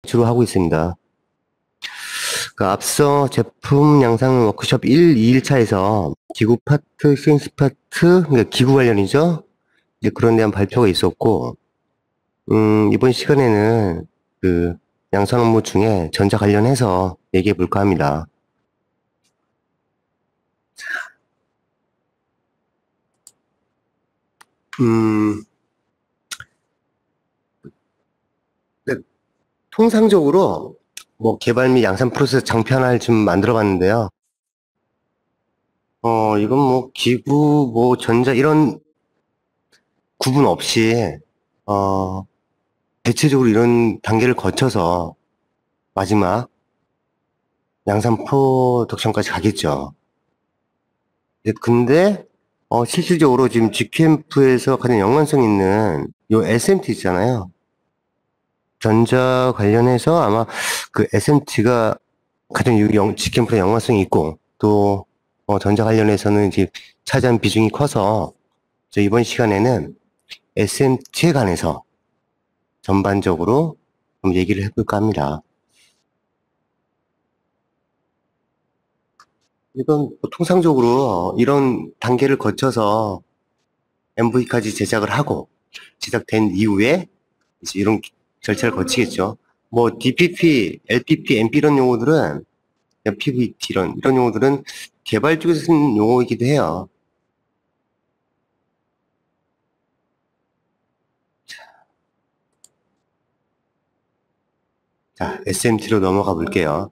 주로 하고 있습니다. 앞서 제품 양상 워크숍 1, 2일차에서 기구 파트, CNC 파트, 그러니까 기구 관련이죠. 이제 그런 대한 발표가 있었고, 이번 시간에는 양산 업무 중에 전자 관련해서 얘기해 볼까 합니다. 네, 통상적으로 개발 및 양산 프로세스 장편을 좀 만들어 봤는데요. 이건 기구, 전자 이런 구분 없이 대체적으로 이런 단계를 거쳐서 마지막 양산 프로덕션까지 가겠죠. 근데 실질적으로 지금 G캠프에서 가장 연관성 있는 요 SMT 있잖아요. 전자 관련해서 아마 SMT가 가장 G캠프에 연관성이 있고 또 전자 관련해서는 이제 차지한 비중이 커서 이번 시간에는 SMT에 관해서 전반적으로 좀 얘기를 해볼까 합니다. 이건 통상적으로 이런 단계를 거쳐서 MV까지 제작을 하고 제작된 이후에 이제 이런 절차를 거치겠죠. DPP, LPP, MP 이런 용어들은 PVT 이런 용어들은 개발 쪽에서 쓰는 용어이기도 해요. 자, SMT로 넘어가 볼게요.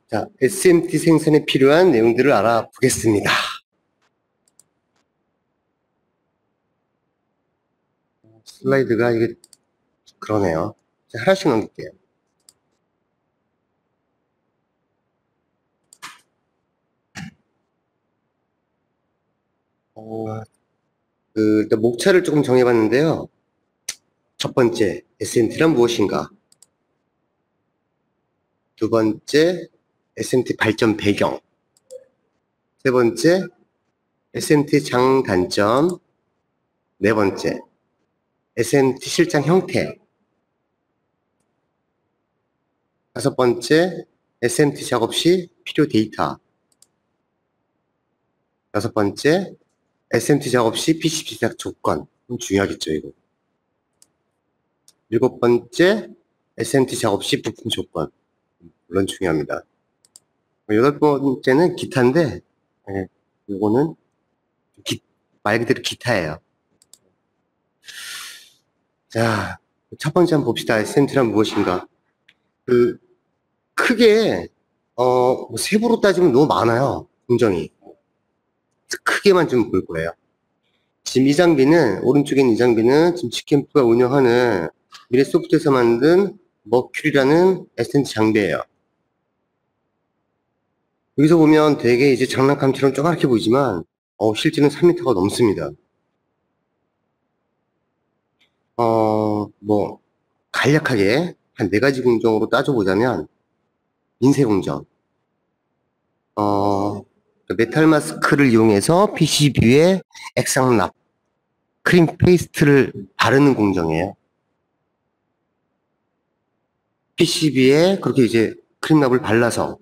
자, SMT 생산에 필요한 내용들을 알아보겠습니다. 슬라이드가 이게 그러네요. 자, 하나씩 넘길게요. 일단 목차를 조금 정해봤는데요. 첫 번째, SMT란 무엇인가? 두 번째, SMT 발전 배경. 세 번째, SMT 장단점. 네 번째, SMT 실장 형태. 다섯 번째, SMT 작업 시 필요 데이터. 여섯 번째, SMT 작업 시 PCB 제작 조건. 중요하겠죠, 이거. 일곱 번째, SMT 작업 시 부품 조건. 물론 중요합니다. 여덟 번째는 기타인데, 이거는 말 그대로 기타예요. 자, 첫 번째 한번 봅시다. SMT란 무엇인가? 크게, 세부로 따지면 너무 많아요. 공정이. 크게만 좀 볼 거예요. 지금 이 장비는, 오른쪽에 있는 이 장비는 지금 G캠프가 운영하는 미래소프트에서 만든 머큐리라는 SMT 장비예요. 여기서 보면 되게 이제 장난감처럼 조그맣게 보이지만, 실제는 3m가 넘습니다. 간략하게 한 4가지 공정으로 따져보자면, 인쇄 공정. 메탈 마스크를 이용해서 PCB에 액상납, 크림 페이스트를 바르는 공정이에요. PCB에 그렇게 이제 크림납을 발라서,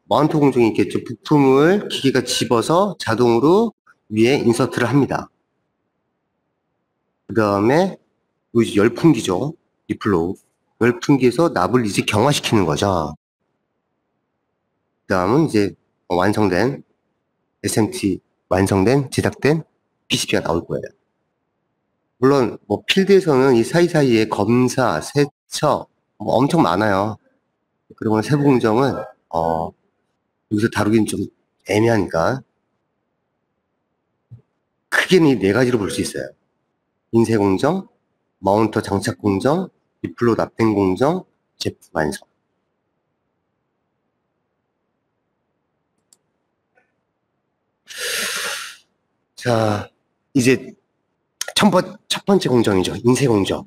마운트 공정이 있겠죠. 부품을 기계가 집어서 자동으로 위에 인서트를 합니다. 그 다음에, 이제 열풍기죠. 리플로우. 열풍기에서 납을 이제 경화시키는 거죠. 그 다음은 이제 완성된 SMT 완성된 제작된 PCB가 나올 거예요. 물론 필드에서는 이 사이사이에 검사, 세척 엄청 많아요. 그리고 세부 공정은 여기서 다루기는 좀 애매하니까 크게는 이 4가지로 볼 수 있어요. 인쇄 공정, 마운터 장착 공정, 리플로 납땜 공정, 제품 완성. 자, 이제 첫 번째 공정이죠. 인쇄 공정.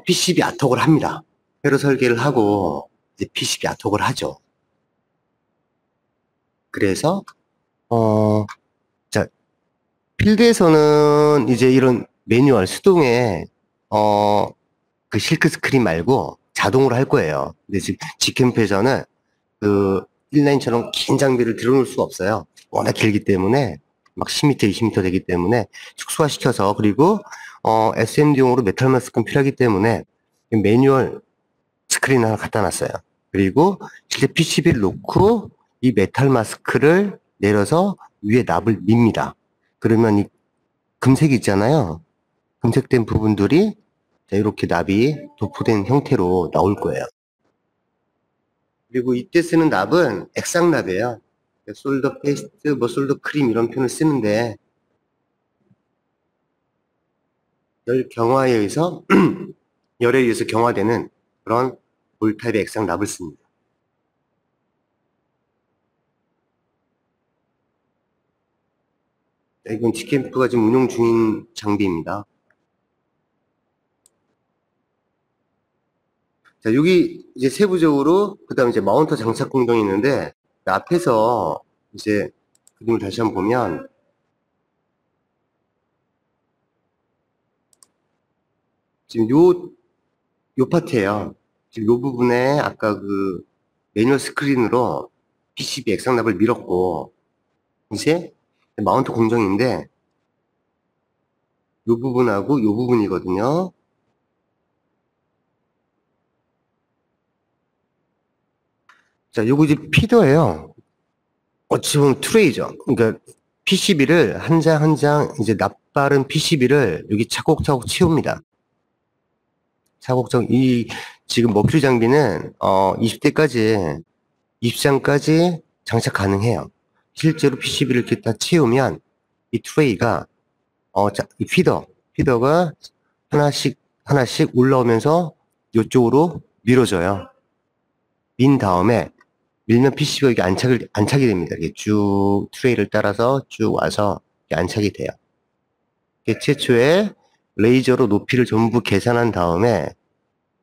PCB 아톡을 합니다. 회로 설계를 하고 이제 PCB 아톡을 하죠. 그래서, 자, 필드에서는 이제 이런 매뉴얼, 수동의, 그 실크 스크린 말고 자동으로 할 거예요. 근데 지금 G캠프에서는 그 인라인처럼 긴 장비를 들어놓을 수가 없어요. 워낙 길기 때문에 막 10m, 20m 되기 때문에 축소화시켜서 그리고 SMD용으로 메탈 마스크는 필요하기 때문에 매뉴얼 스크린 하나 갖다 놨어요. 그리고 실제 PCB를 놓고 이 메탈 마스크를 내려서 위에 납을 밉니다. 그러면 이 금색이 있잖아요. 금색된 부분들이 자, 이렇게 납이 도포된 형태로 나올 거예요. 그리고 이때 쓰는 납은 액상납이에요. 솔더 페이스트, 뭐 솔더 크림 이런 표현을 쓰는데 열 경화에 의해서 열에 의해서 경화되는 그런 볼 타입의 액상납을 씁니다. 이건 G캠프가 지금 운용 중인 장비입니다. 자, 여기 이제 세부적으로 그다음에 이제 마운터 장착 공정이 있는데 앞에서 이제 그림을 다시 한번 보면 지금 요 파트예요. 지금 요 부분에 아까 그 매뉴얼 스크린으로 PCB 액상납을 밀었고 이제 마운트 공정인데 요 부분하고 요 부분이거든요. 자, 요거 이제 피더예요. 어찌 보면 트레이죠. 그러니까 PCB를 한 장 한 장 이제 납바른 PCB를 여기 차곡차곡 채웁니다. 차곡차곡 이 지금 머큐리 장비는 20대까지 20장까지 장착 가능해요. 실제로 PCB를 이렇게 다 채우면 이 트레이가 이 피더가 하나씩 하나씩 올라오면서 이쪽으로 밀어져요. 민 다음에 밀면 PCB가 이게 안착이 됩니다. 이게 쭉 트레이를 따라서 쭉 와서 안착이 돼요. 이게 최초에 레이저로 높이를 전부 계산한 다음에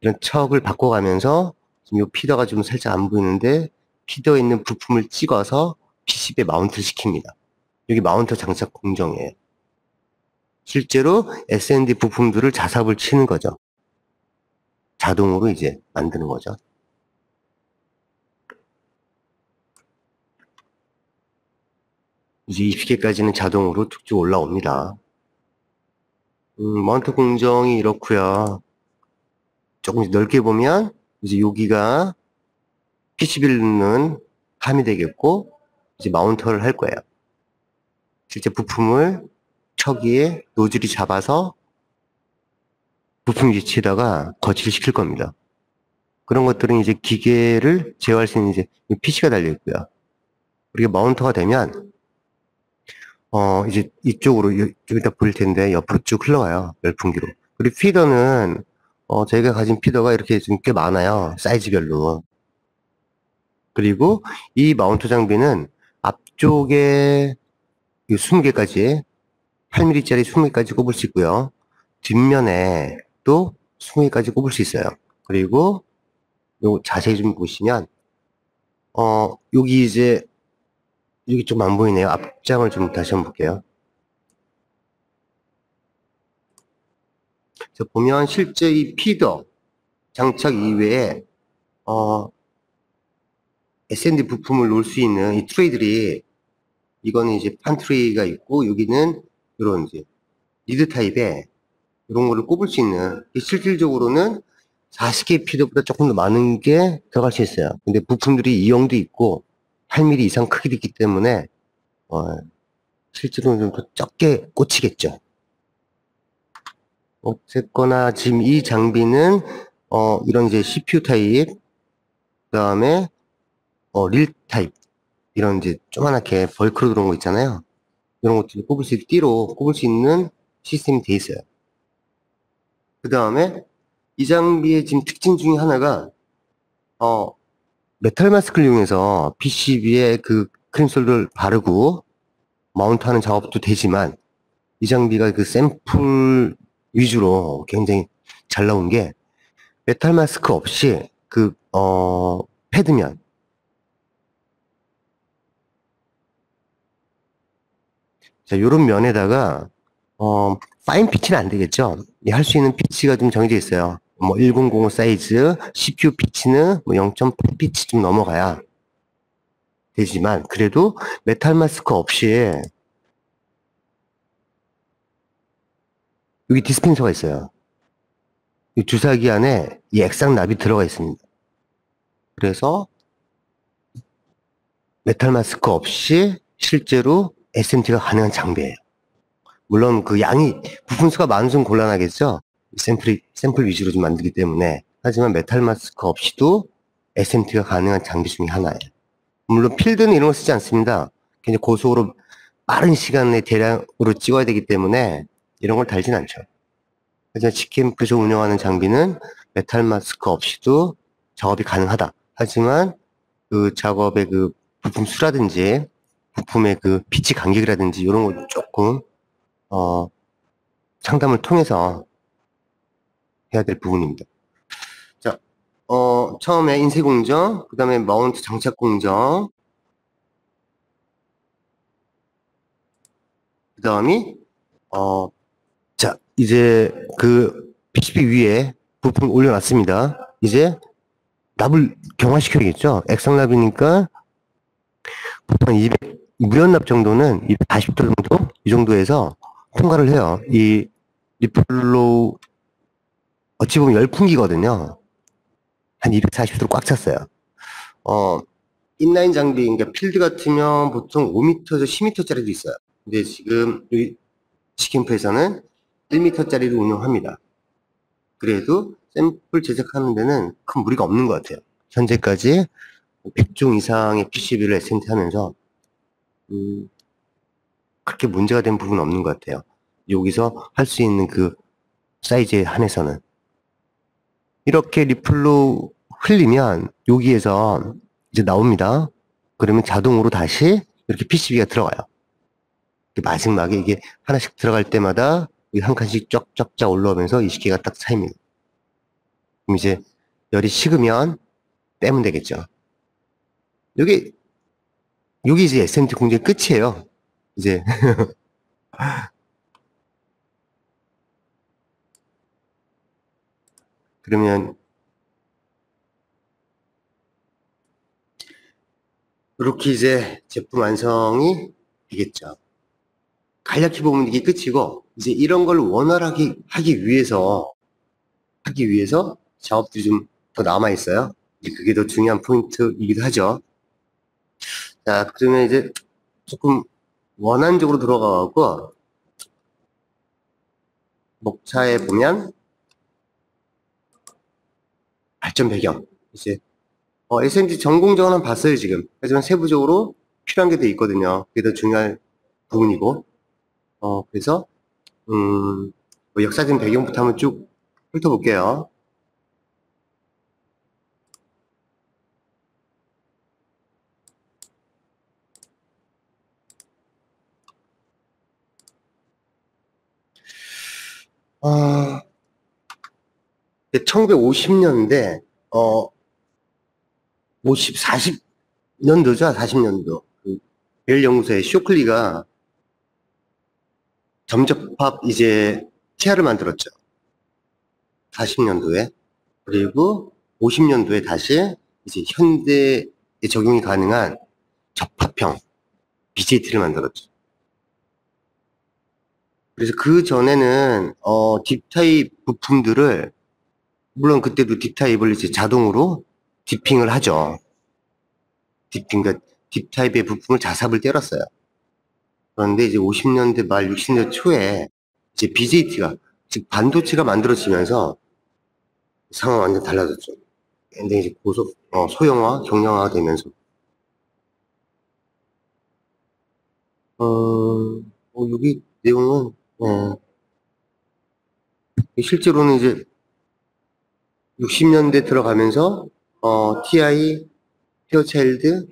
이런 척을 바꿔가면서 지금 이 피더가 좀 살짝 안 보이는데 피더에 있는 부품을 찍어서 PCB에 마운트를 시킵니다. 여기 마운터 장착 공정이에요. 실제로 SND 부품들을 자삽을 치는 거죠. 자동으로 이제 만드는 거죠. 이제 20개까지는 자동으로 툭툭 올라옵니다. 마운트 공정이 이렇고요. 조금 넓게 보면 이제 여기가 PCB를 넣는 함이 되겠고 이제 마운터를 할 거예요. 실제 부품을 척이에 노즐이 잡아서 부품 위치에다가 거치를 시킬 겁니다. 그런 것들은 이제 기계를 제어할 수 있는 이제 PC가 달려 있고요. 그리고 마운터가 되면 이제 이쪽으로 여기다 보일 텐데 옆으로 쭉 흘러가요. 열풍기로. 그리고 피더는 저희가 가진 피더가 이렇게 좀 꽤 많아요. 사이즈별로. 그리고 이 마운트 장비는 앞쪽에 20개까지 8mm짜리 20개까지 꼽을 수 있고요. 뒷면에 또 20개까지 꼽을 수 있어요. 그리고 요 자세히 좀 보시면 여기 이제 여기 좀 안 보이네요. 앞장을 좀 다시 한번 볼게요. 자, 보면 실제 이 피더 장착 이외에 SND 부품을 놓을 수 있는 이 트레이들이 이거는 이제 판 트레이가 있고 여기는 이런 이제 리드 타입의 이런 거를 꼽을 수 있는 실질적으로는 40개 피더보다 조금 더 많은 게 들어갈 수 있어요. 근데 부품들이 이형도 있고 8mm 이상 크게 있기 때문에 실제로는 좀 더 적게 꽂히겠죠. 어쨌거나 지금 이 장비는 이런 이제 CPU 타입 그다음에 릴 타입 이런 이제 조그맣게 벌크로 들어온 거 있잖아요. 이런 것들을 꼽을 수 있는 띠로 꼽을 수 있는 시스템이 돼 있어요. 그 다음에 이 장비의 지금 특징 중에 하나가 메탈 마스크를 이용해서 PCB에 그 크림솔더를 바르고 마운트하는 작업도 되지만 이 장비가 그 샘플 위주로 굉장히 잘 나온 게 메탈 마스크 없이 그 패드면 자, 요런 면에다가, 파인 피치는 안 되겠죠? 할 수 있는 피치가 좀 정해져 있어요. 뭐, 1005 사이즈, CPU 피치는 뭐 0.8 피치 좀 넘어가야 되지만, 그래도 메탈 마스크 없이, 여기 디스펜서가 있어요. 이 주사기 안에 이 액상 납이 들어가 있습니다. 그래서, 메탈 마스크 없이 실제로 SMT가 가능한 장비예요. 물론 그 양이 부품 수가 많으면 곤란하겠죠. 샘플 위주로 좀 만들기 때문에. 하지만 메탈 마스크 없이도 SMT가 가능한 장비 중에 하나예요. 물론 필드는 이런 거 쓰지 않습니다. 굉장히 고속으로 빠른 시간에 대량으로 찍어야 되기 때문에 이런 걸 달진 않죠. 하지만 G캠프에서 운영하는 장비는 메탈 마스크 없이도 작업이 가능하다. 하지만 그 작업의 그 부품 수라든지 부품의 그 피치 간격이라든지 이런 거 조금 상담을 통해서 해야 될 부분입니다. 자, 처음에 인쇄 공정, 그 다음에 마운트 장착 공정, 그 다음이, 자, 이제 그 PCB 위에 부품을 올려놨습니다. 이제 납을 경화시켜야겠죠? 액상납이니까 보통 200, 무연납 정도는 240도 정도? 이 정도에서 통과를 해요. 이 리플로 어찌 보면 열풍기거든요. 한 240도로 꽉 찼어요. 인라인 장비, 그러니까 필드 같으면 보통 5m에서 10m짜리도 있어요. 근데 지금 여기 G캠프에서는 1m짜리를 운영합니다. 그래도 샘플 제작하는 데는 큰 무리가 없는 것 같아요. 현재까지 100종 이상의 PCB를 SMT 하면서 그렇게 문제가 된 부분은 없는 것 같아요. 여기서 할 수 있는 그 사이즈에 한해서는. 이렇게 리플로 흘리면 여기에서 이제 나옵니다. 그러면 자동으로 다시 이렇게 PCB가 들어가요. 마지막에 이게 하나씩 들어갈 때마다 한 칸씩 쫙쫙쫙 올라오면서 20개가 딱 차입니다. 그럼 이제 열이 식으면 빼면 되겠죠. 여기 이제 SMT 공정의 끝이에요. 이제 그러면 이렇게 이제 제품 완성이 되겠죠. 간략히 보면 이게 끝이고 이제 이런 걸 원활하게 하기 위해서 작업들이 좀 더 남아 있어요. 이제 그게 더 중요한 포인트이기도 하죠. 자, 그러면 이제 조금 원안적으로 들어가고 목차에 보면 발전 배경 이제 SMT 전공정은 한번 봤어요 지금. 하지만 세부적으로 필요한 게 더 있거든요. 그게 더 중요한 부분이고 그래서 뭐 역사적인 배경부터 한번 쭉 훑어볼게요. 아, 1950년대, 40년도죠, 40년도. 벨 연구소의 쇼클리가 점적합 이제 치아를 만들었죠. 40년도에. 그리고 50년도에 다시 이제 현대에 적용이 가능한 접합형 BJT를 만들었죠. 그래서 그 전에는 딥타입 부품들을 물론 그때도 딥타입을 이제 자동으로 디핑을 하죠. 그러니까 딥타입의 부품을 자삽을 때렸어요. 그런데 이제 50년대 말 60년대 초에 이제 BJT가 즉 반도체가 만들어지면서 상황 완전 달라졌죠. 굉장히 이제 소형화, 경량화가 되면서 여기 내용은 실제로는 이제 60년대 들어가면서 TI, 페어차일드,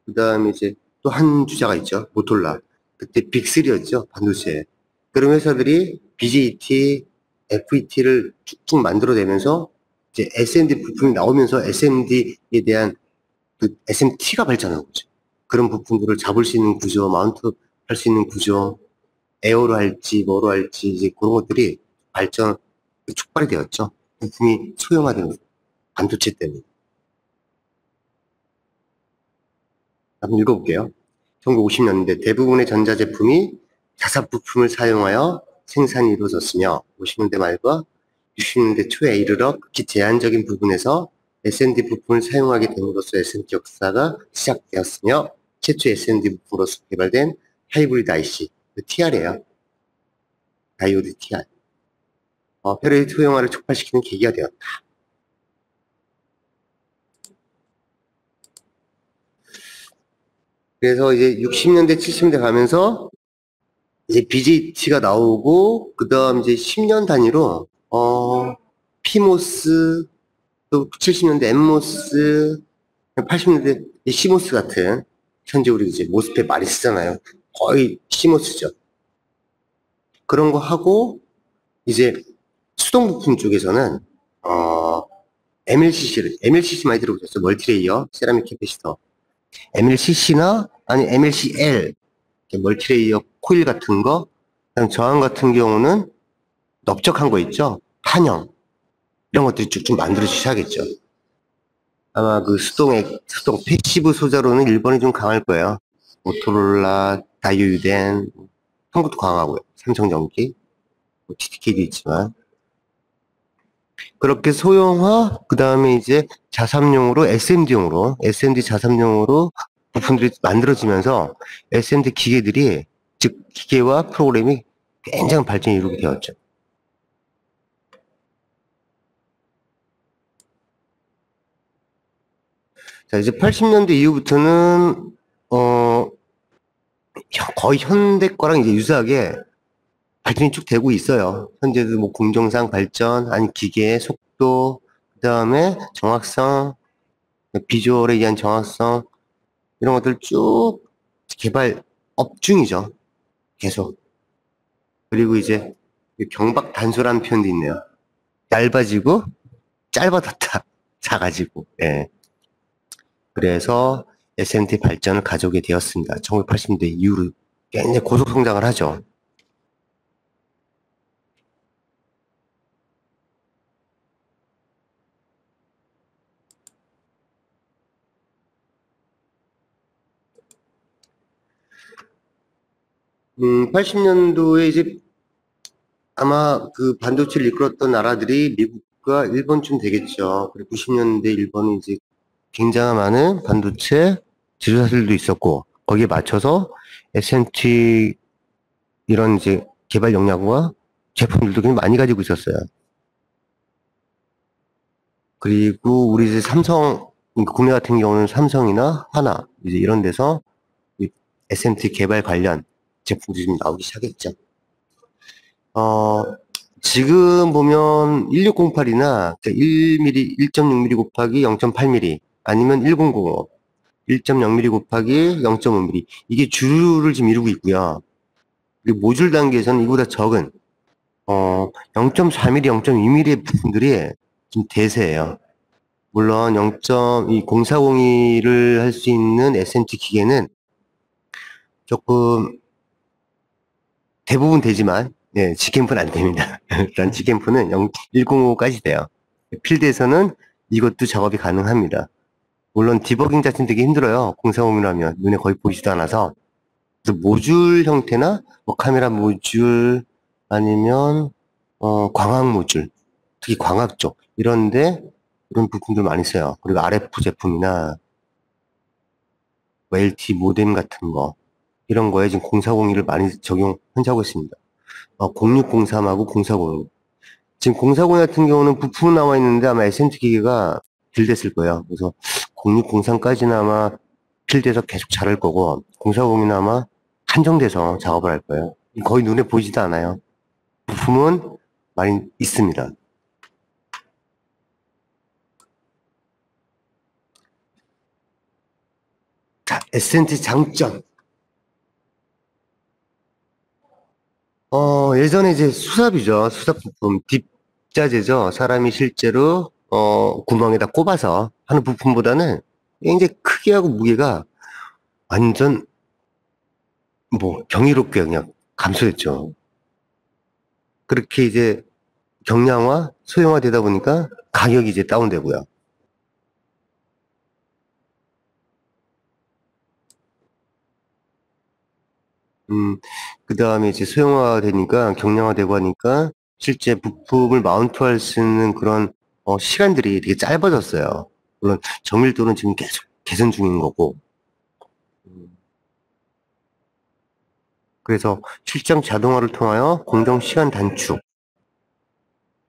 그 다음에 이제 또 한 주자가 있죠. 모톨라. 그때 빅3였죠. 반도체. 그런 회사들이 BJT, FET를 쭉쭉 만들어내면서 이제 SMD 부품이 나오면서 SMD에 대한 그 SMT가 발전한 거죠. 그런 부품들을 잡을 수 있는 구조, 마운트 할 수 있는 구조, 에어로 할지 뭐로 할지 이제 그런 것들이 발전 촉발이 되었죠. 부품이 소형화된 거죠. 반도체 때문에. 한번 읽어볼게요. 1950년대 대부분의 전자제품이 자사 부품을 사용하여 생산이 이루어졌으며 50년대 말과 60년대 초에 이르러 극히 제한적인 부분에서 S&D 부품을 사용하게 됨으로써 S&D 역사가 시작되었으며 최초 S&D 부품으로서 개발된 하이브리드 IC, TR이에요. 다이오드 TR. 페로이드 소형화를 촉발시키는 계기가 되었다. 그래서 이제 60년대, 70년대 가면서 이제 BJT가 나오고, 그 다음 이제 10년 단위로, 피모스, 또 70년대 엠모스, 80년대 시모스 같은, 현재 우리 이제 모스펫 많이 쓰잖아요. 거의 시모스죠. 그런 거 하고, 이제 수동 부품 쪽에서는, MLCC 많이 들어보셨어요? 멀티레이어, 세라믹 캐패시터. MLCC나, 아니, MLCL, 멀티레이어 코일 같은 거, 그다음 저항 같은 경우는 넓적한 거 있죠? 판형. 이런 것들이 쭉쭉 만들어지기 시작했죠. 아마 그 수동 패시브 소자로는 일본이 좀 강할 거예요. 모토로라, 다이오유덴, 한국도 강하고요. 삼성전기, TTK도 있지만. 그렇게 소형화, 그 다음에 이제 자삼용으로, SMD 자삼용으로 부품들이 만들어지면서 SMD 기계들이, 즉, 기계와 프로그램이 굉장히 발전이 이루게 되었죠. 자, 이제 80년대 이후부터는, 거의 현대 거랑 이제 유사하게 발전이 쭉 되고 있어요. 현재도 뭐 공정상 발전, 아니 기계의 속도, 그 다음에 정확성, 비주얼에 의한 정확성, 이런 것들 쭉 개발 업 중이죠. 계속. 그리고 이제 경박 단소라는 표현도 있네요. 얇아지고 짧아졌다. 작아지고. 예. 그래서 SMT 발전을 가져오게 되었습니다. 1980년대 이후로 굉장히 고속 성장을 하죠. 80년도에 이제 아마 그 반도체를 이끌었던 나라들이 미국과 일본쯤 되겠죠. 그리고 90년대 일본은 이제 굉장히 많은 반도체 제조사들도 있었고, 거기에 맞춰서 SMT 이런 이제 개발 역량과 제품들도 굉장히 많이 가지고 있었어요. 그리고 우리 이제 삼성, 국내 같은 경우는 삼성이나 하나, 이제 이런 데서 SMT 개발 관련 제품들이 좀 나오기 시작했죠. 지금 보면 1608이나 1mm, 1.6mm 곱하기 0.8mm 아니면 1005, 1.0mm 곱하기 0.5mm 이게 주를 지금 이루고 있고요. 그리고 모듈 단계에서는 이보다 적은 0.4mm, 0.2mm의 부품들이 지금 대세예요. 물론 0.040을 할 수 있는 SMT 기계는 조금 대부분 되지만 G캠프는 안 됩니다. 일단 G캠프는 105까지 돼요. 필드에서는 이것도 작업이 가능합니다. 물론 디버깅 자체는 되게 힘들어요. 040이라면 눈에 거의 보이지도 않아서. 그래서 모듈 형태나 뭐 카메라 모듈 아니면 광학 모듈, 특히 광학 쪽 이런데 이런 부품들 많이 써요. 그리고 RF 제품이나 뭐 LT 모뎀 같은 거 이런 거에 지금 040을 많이 현재하고 있습니다. 0603하고 040. 지금 040 같은 경우는 부품 나와 있는데 아마 SMT 기계가 빌드했을 거예요. 그래서 0603까지는 아마 필드에서 계속 자랄 거고 040은 아마 한정돼서 작업을 할 거예요. 거의 눈에 보이지도 않아요. 부품은 많이 있습니다. 자, SMT 장점. 예전에 이제 수삽이죠. 수삽부품, 딥자재죠. 사람이 실제로, 구멍에다 꼽아서 하는 부품보다는 굉장히 크기하고 무게가 완전, 뭐, 경이롭게 그냥 감소했죠. 그렇게 이제 경량화, 소형화 되다 보니까 가격이 이제 다운되고요. 그 다음에 이제 소형화 되니까 경량화 되고 하니까 실제 부품을 마운트할 수 있는 그런 시간들이 되게 짧아졌어요. 물론 정밀도는 지금 계속 개선 중인 거고. 음, 그래서 실장 자동화를 통하여 공정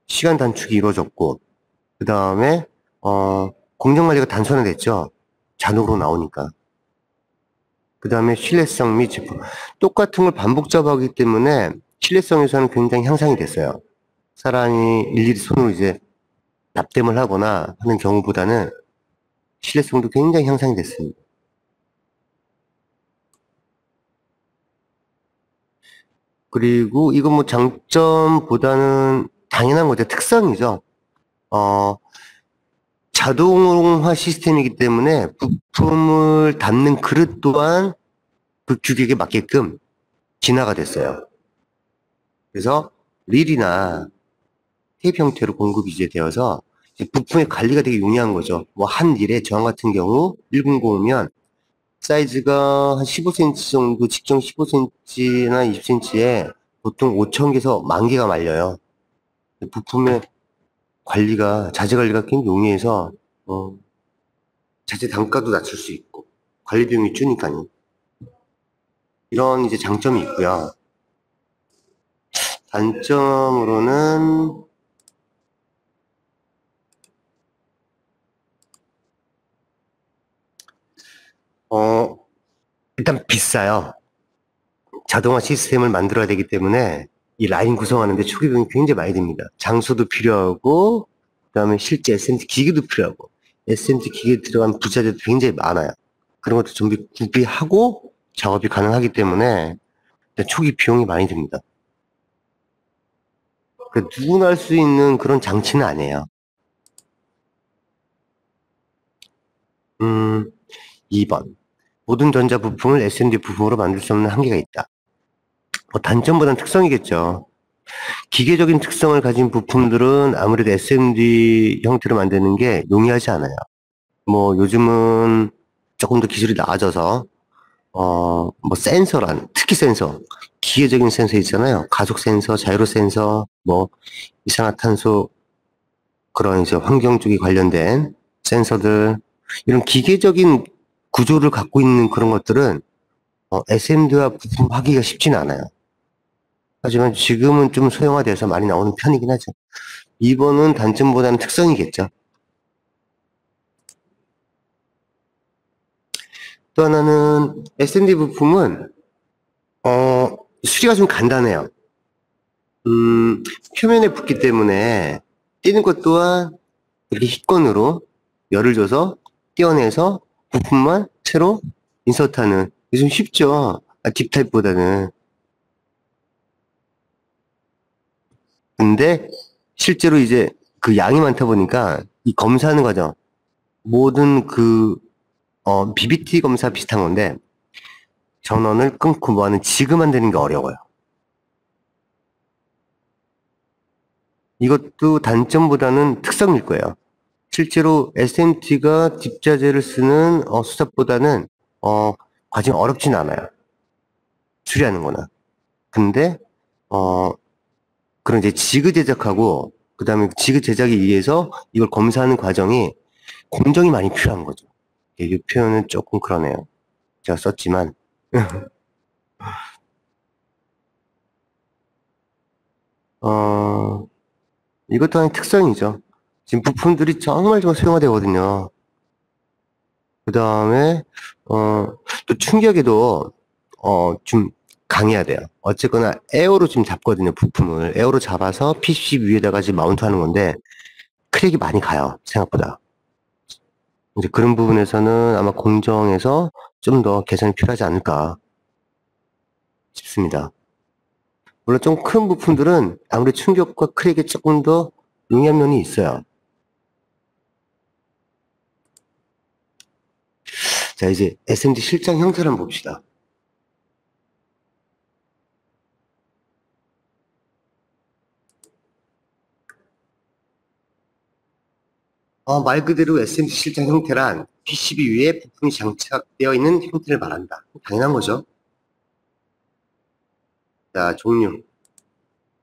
시간 단축이 이루어졌고, 그 다음에 공정 관리가 단순화됐죠. 자동으로 나오니까. 그 다음에 신뢰성 및 제품. 똑같은 걸 반복 작업하기 때문에 신뢰성에서는 굉장히 향상이 됐어요. 사람이 일일이 손으로 이제 납땜을 하거나 하는 경우보다는 신뢰성도 굉장히 향상이 됐습니다. 그리고 이건 뭐 장점보다는 당연한 거죠. 특성이죠. 어, 자동화 시스템이기 때문에 부품을 담는 그릇 또한 그 규격에 맞게끔 진화가 됐어요. 그래서 릴이나 테이프 형태로 공급이 이제 되어서 이제 부품의 관리가 되게 용이한 거죠. 뭐 한 릴에 저항 같은 경우 100이면 사이즈가 한 15cm 정도, 직경 15cm나 20cm에 보통 5,000개에서 10,000개가 말려요. 부품의 관리가, 자재 관리가 굉장히 용이해서, 자재 단가도 낮출 수 있고, 관리 비용이 주니까요. 이런 이제 장점이 있고요. 단점으로는, 어, 일단 비싸요. 자동화 시스템을 만들어야 되기 때문에 이 라인 구성하는데 초기 비용이 굉장히 많이 듭니다. 장소도 필요하고, 그다음에 실제 SMT 기계도 필요하고, SMT 기계에 들어간 부자재도 굉장히 많아요. 그런 것도 전부 구비하고 작업이 가능하기 때문에 초기 비용이 많이 듭니다. 누구나 할 수 있는 그런 장치는 아니에요. 2번. 모든 전자 부품을 SMD 부품으로 만들 수 없는 한계가 있다. 뭐 단점보다는 특성이겠죠. 기계적인 특성을 가진 부품들은 아무래도 SMD 형태로 만드는 게 용이하지 않아요. 뭐 요즘은 조금 더 기술이 나아져서 뭐 센서란 특히 센서 기계적인 센서 있잖아요. 가속 센서, 자이로 센서, 뭐 이산화탄소 그런 이제 환경 쪽에 관련된 센서들 이런 기계적인 구조를 갖고 있는 그런 것들은 SMD와 부품하기가 쉽지는 않아요. 하지만 지금은 좀 소형화돼서 많이 나오는 편이긴 하죠. 2번은 단점보다는 특성이겠죠. 또 하나는 S&D 부품은 수리가 좀 간단해요. 표면에 붙기 때문에 띄는 것 또한 이렇게 hit건으로 열을 줘서 떼어내서 부품만 새로 인서트하는 이게 좀 쉽죠. 딥타입보다는. 근데 실제로 이제 그 양이 많다 보니까 이 검사하는 과정 모든 그 BBT 검사 비슷한 건데 전원을 끊고 뭐하는 지그 만드는 게 어려워요. 이것도 단점보다는 특성일 거예요. 실제로 SMT가 딥자재를 쓰는 수작보다는 과정이 어렵진 않아요. 수리하는 거나. 근데 그런 이제 지그 제작하고 그다음에 지그 제작에 의해서 이걸 검사하는 과정이 공정이 많이 필요한 거죠. 이 표현은 조금 그러네요. 제가 썼지만 어, 이것도 하나의 특성이죠. 지금 부품들이 정말 좀 소형화되거든요. 그 다음에, 또 충격에도, 좀 강해야 돼요. 어쨌거나 에어로 지금 잡거든요, 부품을. 에어로 잡아서 PC 위에다가 지금 마운트 하는 건데, 크랙이 많이 가요, 생각보다. 이제 그런 부분에서는 아마 공정에서 좀 더 개선이 필요하지 않을까 싶습니다. 물론 좀 큰 부품들은 아무래도 충격과 크랙에 조금 더 용이한 면이 있어요. 자, 이제 SMD 실장 형태를 한번 봅시다. 말 그대로 SMT 실장 형태란 PCB 위에 부품이 장착되어 있는 형태를 말한다. 당연한 거죠. 자, 종류.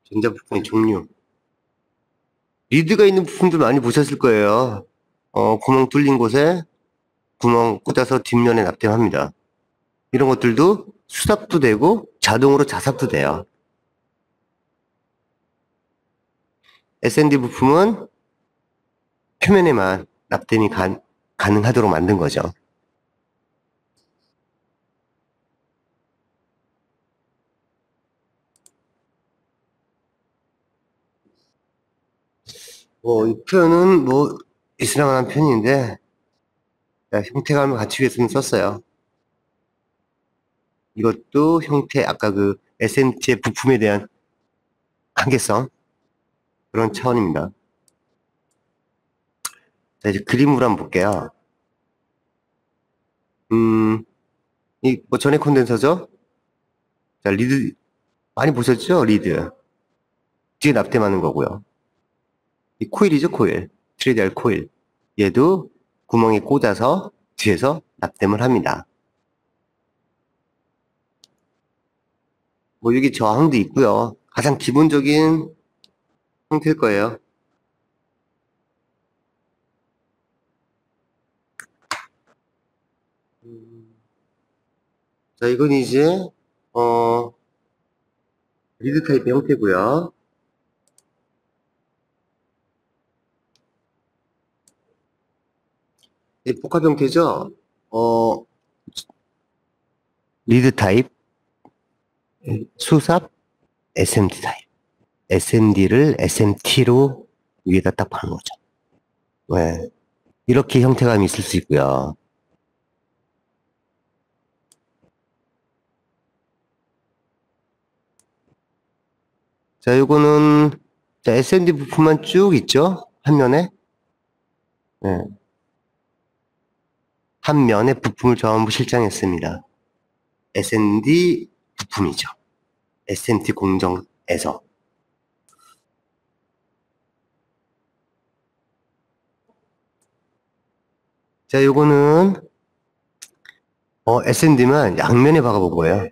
전자부품의 종류. 리드가 있는 부품들 많이 보셨을 거예요. 구멍 뚫린 곳에 구멍 꽂아서 뒷면에 납땜합니다. 이런 것들도 수납도 되고 자동으로 자삽도 돼요. SMD 부품은 표면에만 납땜이 가능하도록 만든 거죠. 이 표현은 있으나마나 편인데, 형태감을 갖추기 위해서는 썼어요. 이것도 형태, 아까 그 SMT의 부품에 대한 한계성, 그런 차원입니다. 자, 이제 그림으로 한번 볼게요. 전해 콘덴서죠? 자, 리드, 많이 보셨죠? 리드. 뒤에 납땜하는 거고요. 이 코일이죠, 코일. 트레디알 코일. 얘도 구멍에 꽂아서 뒤에서 납땜을 합니다. 여기 저항도 있고요. 가장 기본적인 형태일 거예요. 자, 이건 이제 리드 타입의 형태고요. 이 복합 형태죠. 리드 타입, 수삽, SMD 타입. SMD를 SMT로 위에다 딱 바는 거죠. 네. 이렇게 형태감이 있을 수 있고요. 자, 요거는 SMD 부품만 쭉 있죠? 한 면에. 네. 한 면에 부품을 전부 실장했습니다. SMD 부품이죠. SMT 공정에서. 자, 요거는 SMD만 양면에 박아본 거예요.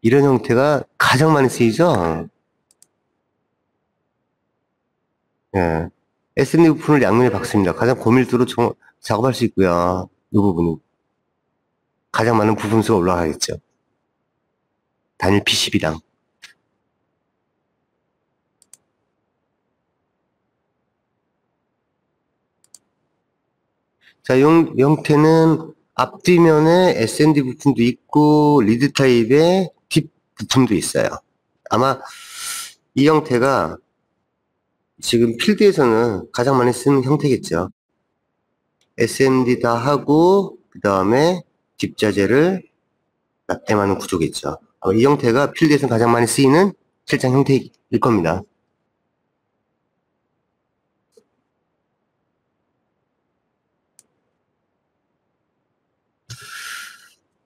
이런 형태가 가장 많이 쓰이죠? 예. SMD 부품을 양면에 박습니다. 가장 고밀도로 작업할 수 있고요. 이 부분은 가장 많은 부품 수가 올라가겠죠. 단일 PCB당. 자, 이 형태는 앞뒤면에 SMD 부품도 있고 리드 타입의 뒷 부품도 있어요. 아마 이 형태가 지금 필드에서는 가장 많이 쓰는 형태겠죠. SMD 다 하고 그 다음에 뒷자재를 납땜하는 구조겠죠. 이 형태가 필드에서는 가장 많이 쓰이는 실장 형태일 겁니다.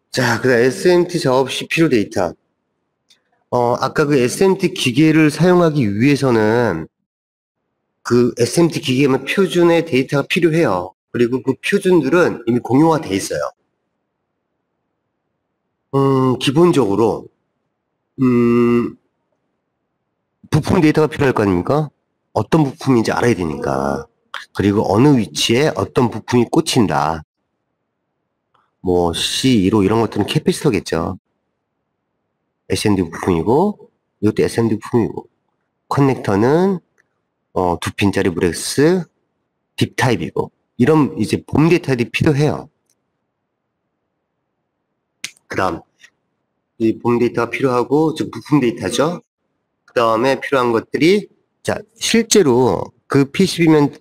자, 그 다음 SMT 작업 시 필요 데이터. 아까 그 SMT 기계를 사용하기 위해서는 그 SMT 기계에만 표준의 데이터가 필요해요. 그리고 그 표준들은 이미 공용화 돼 있어요. 기본적으로 부품 데이터가 필요할 거 아닙니까? 어떤 부품인지 알아야 되니까. 그리고 어느 위치에 어떤 부품이 꽂힌다. C2로 이런 것들은 캐피스터겠죠. SMD 부품이고, 이것도 SMD 부품이고. 커넥터는 2핀짜리 무렉스 딥 타입이고. 이런 이제 봄 데이터들이 필요해요. 그 다음, 이 봄 데이터가 필요하고, 즉 부품 데이터죠. 그 다음에 필요한 것들이, 자, 실제로 그 PCB면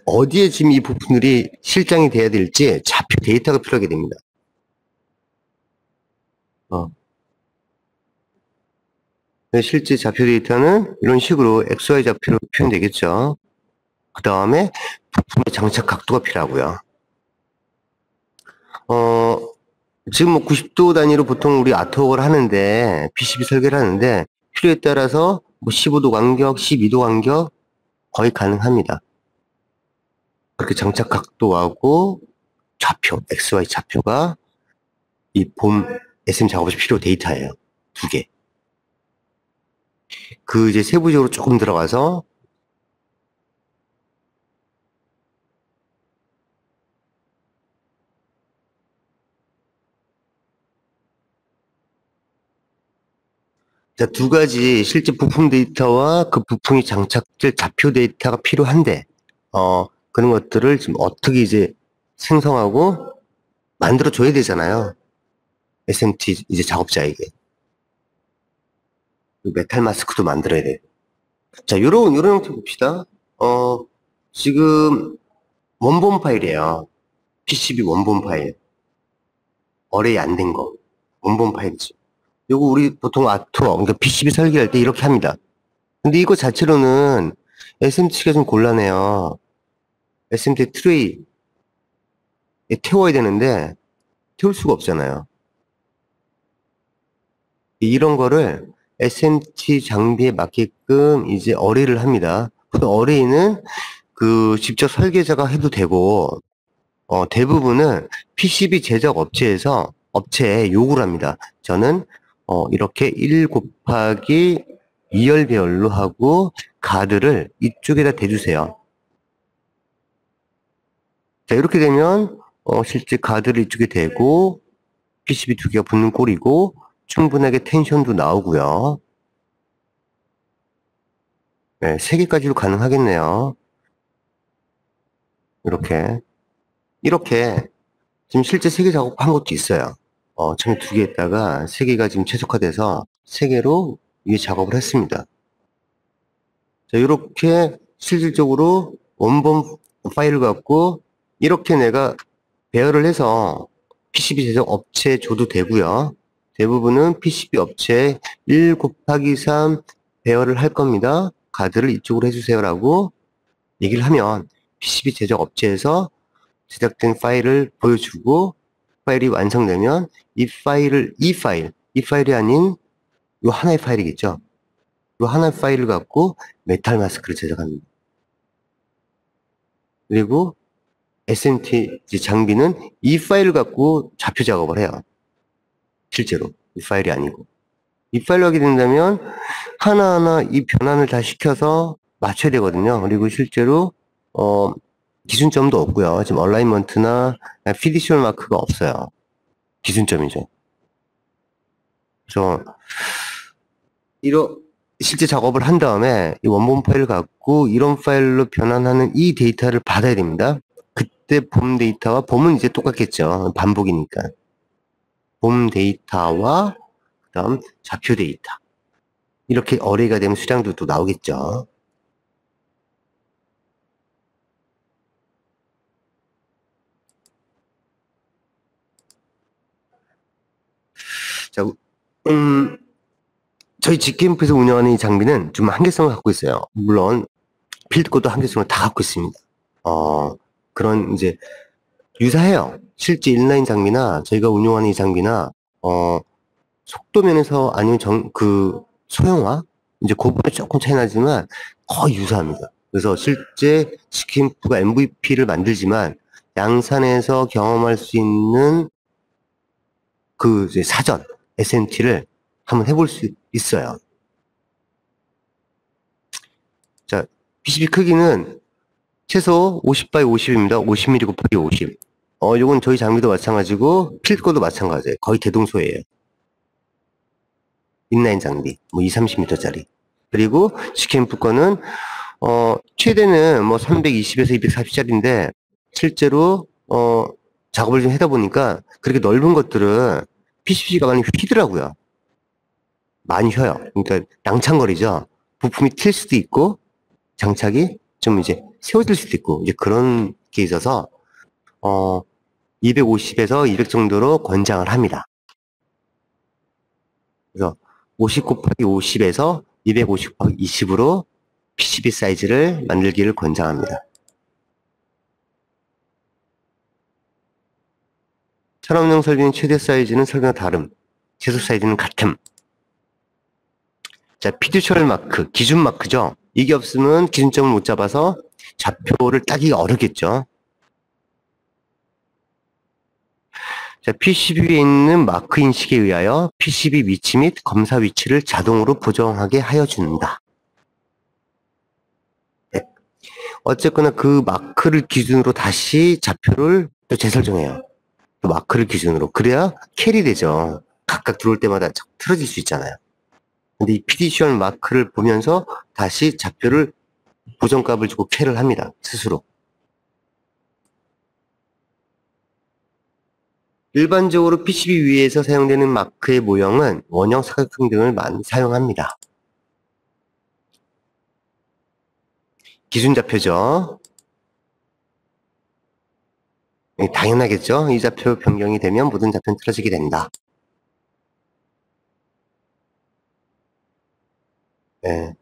어디에 지금 이 부품들이 실장이 돼야 될지 좌표 데이터가 필요하게 됩니다. 실제 좌표 데이터는 이런 식으로 XY 좌표로 표현되겠죠. 그 다음에 부품의 장착 각도가 필요하고요. 지금 90도 단위로 보통 우리 아트웍을 하는데, PCB 설계를 하는데, 필요에 따라서 15도 간격, 12도 간격 거의 가능합니다. 그렇게 장착 각도하고 좌표, XY 좌표가 이 봄 SM 작업에 필요 데이터예요. 두 개. 그 이제 세부적으로 조금 들어가서 자, 두 가지 실제 부품 데이터와 그 부품이 장착될 좌표 데이터가 필요한데, 그런 것들을 지금 어떻게 이제 생성하고 만들어줘야 되잖아요. SMT 이제 작업자에게. 메탈 마스크도 만들어야 돼. 자, 요런 형태 봅시다. 지금 원본 파일이에요. PCB 원본 파일. 어레이 안 된 거. 원본 파일이죠. 요거 우리 보통 아토, 그러니까 PCB 설계할 때 이렇게 합니다. 근데 이거 자체로는 SMT가 좀 곤란해요. SMT 트레이에 태워야 되는데 태울 수가 없잖아요. 이런 거를 SMT 장비에 맞게끔 이제 어레이를 합니다. 어레이는 그 직접 설계자가 해도 되고, 대부분은 PCB 제작 업체에 요구를 합니다. 저는 이렇게 1 곱하기 2열 배열로 하고 가드를 이쪽에다 대주세요. 자, 이렇게 되면 실제 가드를 이쪽에 대고 PCB 두 개가 붙는 꼴이고 충분하게 텐션도 나오고요. 네, 3개까지도 가능하겠네요. 이렇게 지금 실제 3개 작업한 것도 있어요. 처음에 2개 했다가 3개가 지금 최적화돼서 3개로 위에 작업을 했습니다. 자, 이렇게 실질적으로 원본 파일을 갖고 이렇게 내가 배열을 해서 PCB 제작 업체에 줘도 되고요. 대부분은 PCB 업체에 1 곱하기 3 배열을 할 겁니다. 가드를 이쪽으로 해주세요라고 얘기를 하면 PCB 제작 업체에서 제작된 파일을 보여주고 파일이 완성되면 이 파일이 아닌 요 하나의 파일이겠죠. 요 하나의 파일을 갖고 메탈 마스크를 제작합니다. 그리고 SMT 장비는 이 파일을 갖고 좌표 작업을 해요. 실제로 이 파일이 아니고 이 파일로 하게 된다면 하나하나 이 변환을 다 시켜서 맞춰야 되거든요. 그리고 실제로 기준점도 없고요. 지금 얼라이먼트나 피디셜 마크가 없어요. 기준점이죠. 그래서 실제 작업을 한 다음에 이 원본 파일을 갖고 이런 파일로 변환하는 이 데이터를 받아야 됩니다. 그때 봄 데이터와 봄은 이제 똑같겠죠. 반복이니까. 봄 데이터와 그다음 좌표 데이터. 이렇게 어레이가 되면 수량도 또 나오겠죠. 자, 저희 직캠프에서 운영하는 이 장비는 좀 한계성을 갖고 있어요. 물론 필드코드 한계성을 다 갖고 있습니다. 그런 이제 유사해요. 실제 인라인 장비나 저희가 운영하는 이 장비나 속도 면에서 아니면 소형화 이제 그 부분에 조금 차이 나지만 거의 유사합니다. 그래서 실제 직캠프가 MVP를 만들지만 양산에서 경험할 수 있는 그 이제 사전 SMT를 한번 해볼 수 있어요. 자, PCB 크기는 최소 50x 50입니다. 50mm 곱하기 50. 요건 저희 장비도 마찬가지고 필드 거도 마찬가지예요. 거의 대동소이에요. 인라인 장비, 뭐 20-30m짜리. 그리고 직캠프 거는 최대는 뭐 320에서 240짜리인데 실제로 작업을 좀 하다 보니까 그렇게 넓은 것들은 PCB가 많이 휘더라고요. 많이 휘어요. 그러니까 낭창거리죠. 부품이 튈 수도 있고 장착이 좀 이제 세워질 수도 있고 이제 그런 게 있어서 250에서 200 정도로 권장을 합니다. 그래서 50 곱하기 50에서 250 곱하기 20으로 PCB 사이즈를 만들기를 권장합니다. 산업용 설비는 최대 사이즈는 설비와 다름, 최소 사이즈는 같음. 자, 피듀셜 마크, 기준 마크죠. 이게 없으면 기준점을 못 잡아서 좌표를 따기가 어렵겠죠. 자, PCB 위에 있는 마크 인식에 의하여 PCB 위치 및 검사 위치를 자동으로 보정하게 하여 준다. 네. 어쨌거나 그 마크를 기준으로 다시 좌표를 또 재설정해요. 그 마크를 기준으로. 그래야 캐리 되죠. 각각 들어올 때마다 틀어질 수 있잖아요. 근데 이 피디셜 마크를 보면서 다시 좌표를 보정값을 주고 캐를 합니다. 스스로. 일반적으로 PCB 위에서 사용되는 마크의 모형은 원형 사각형 등을 많이 사용합니다. 기준 좌표죠. 당연하겠죠. 이 좌표 변경이 되면 모든 좌표는 틀어지게 된다. 네.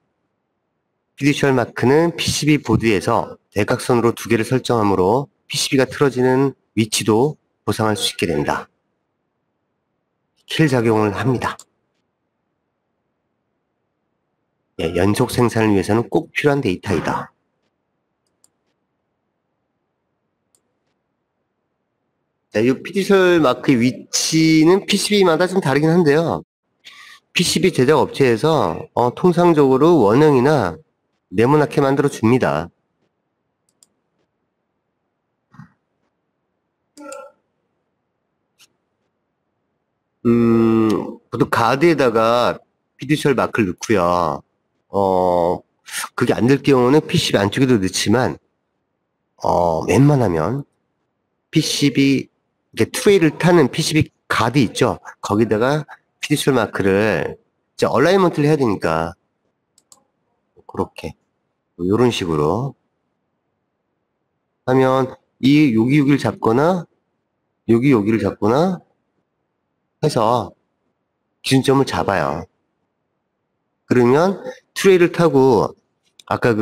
피디셜 마크는 PCB 보드에서 대각선으로 두 개를 설정하므로 PCB가 틀어지는 위치도 보상할 수 있게 된다. 킬 작용을 합니다. 예, 연속 생산을 위해서는 꼭 필요한 데이터이다. 자, 이 피디셜 마크의 위치는 PCB마다 좀 다르긴 한데요. PCB 제작 업체에서 통상적으로 원형이나 네모나게 만들어 줍니다. 보통 가드에다가 피디셜 마크를 넣고요. 그게 안 될 경우는 PCB 안쪽에도 넣지만, 웬만하면 PCB, 이게 트레이를 타는 PCB 가드 있죠? 거기다가 피디셜 마크를 이제 얼라이먼트를 해야 되니까, 그렇게. 이런 식으로 하면 여기를 잡거나, 여기를 잡거나 해서 기준점을 잡아요. 그러면 트레이를 타고, 아까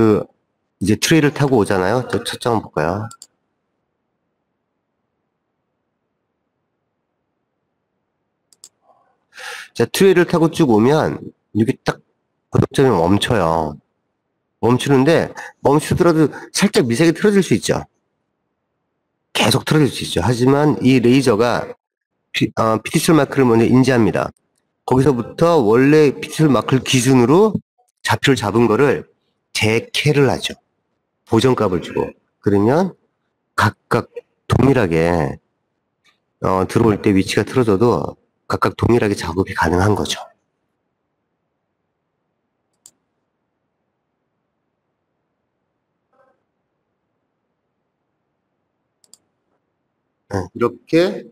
이제 트레이를 타고 오잖아요. 저 첫 장 한번 볼까요? 자, 트레이를 타고 쭉 오면, 여기 딱 고정점이 멈춰요. 멈추는데, 멈추더라도 살짝 미세하게 틀어질 수 있죠. 계속 틀어질 수 있죠. 하지만 이 레이저가 피티셜 마크를 먼저 인지합니다. 거기서부터 원래 피티셜 마크를 기준으로 좌표를 잡은 거를 재캐를 하죠. 보정값을 주고. 그러면 각각 동일하게 들어올 때 위치가 틀어져도 각각 동일하게 작업이 가능한 거죠. 네, 이렇게